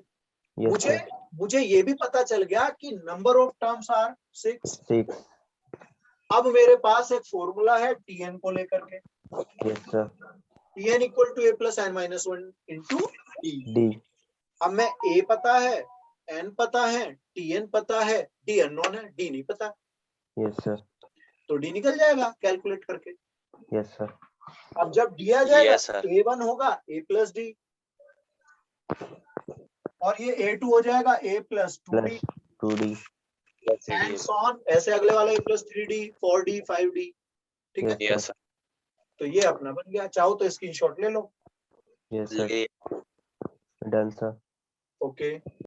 यस मुझे सर। मुझे ये भी पता चल गया कि नंबर ऑफ टर्म्स आर 6। 6। अब मेरे पास एक फॉर्मूला है Tn को लेकर के, yes sir. Tn equal to a plus n minus 1 into D. D. अब मैं a पता है, n पता है, Tn पता है, d अननोन है, d नहीं पता, यस सर। तो d निकल जाएगा कैलकुलेट करके। Yes sir. अब जब d आ जाएगा Yes, sir. a1 होगा a प्लस डी, और ये a2 हो जाएगा a plus 2d plus 2D। And so on, ऐसे अगले वाला a plus 3d 4d 5d। ठीक है। Yes, sir. तो ये अपना बन गया, चाहो तो स्क्रीनशॉट ले लो। Yes sir. Le- done sir. Okay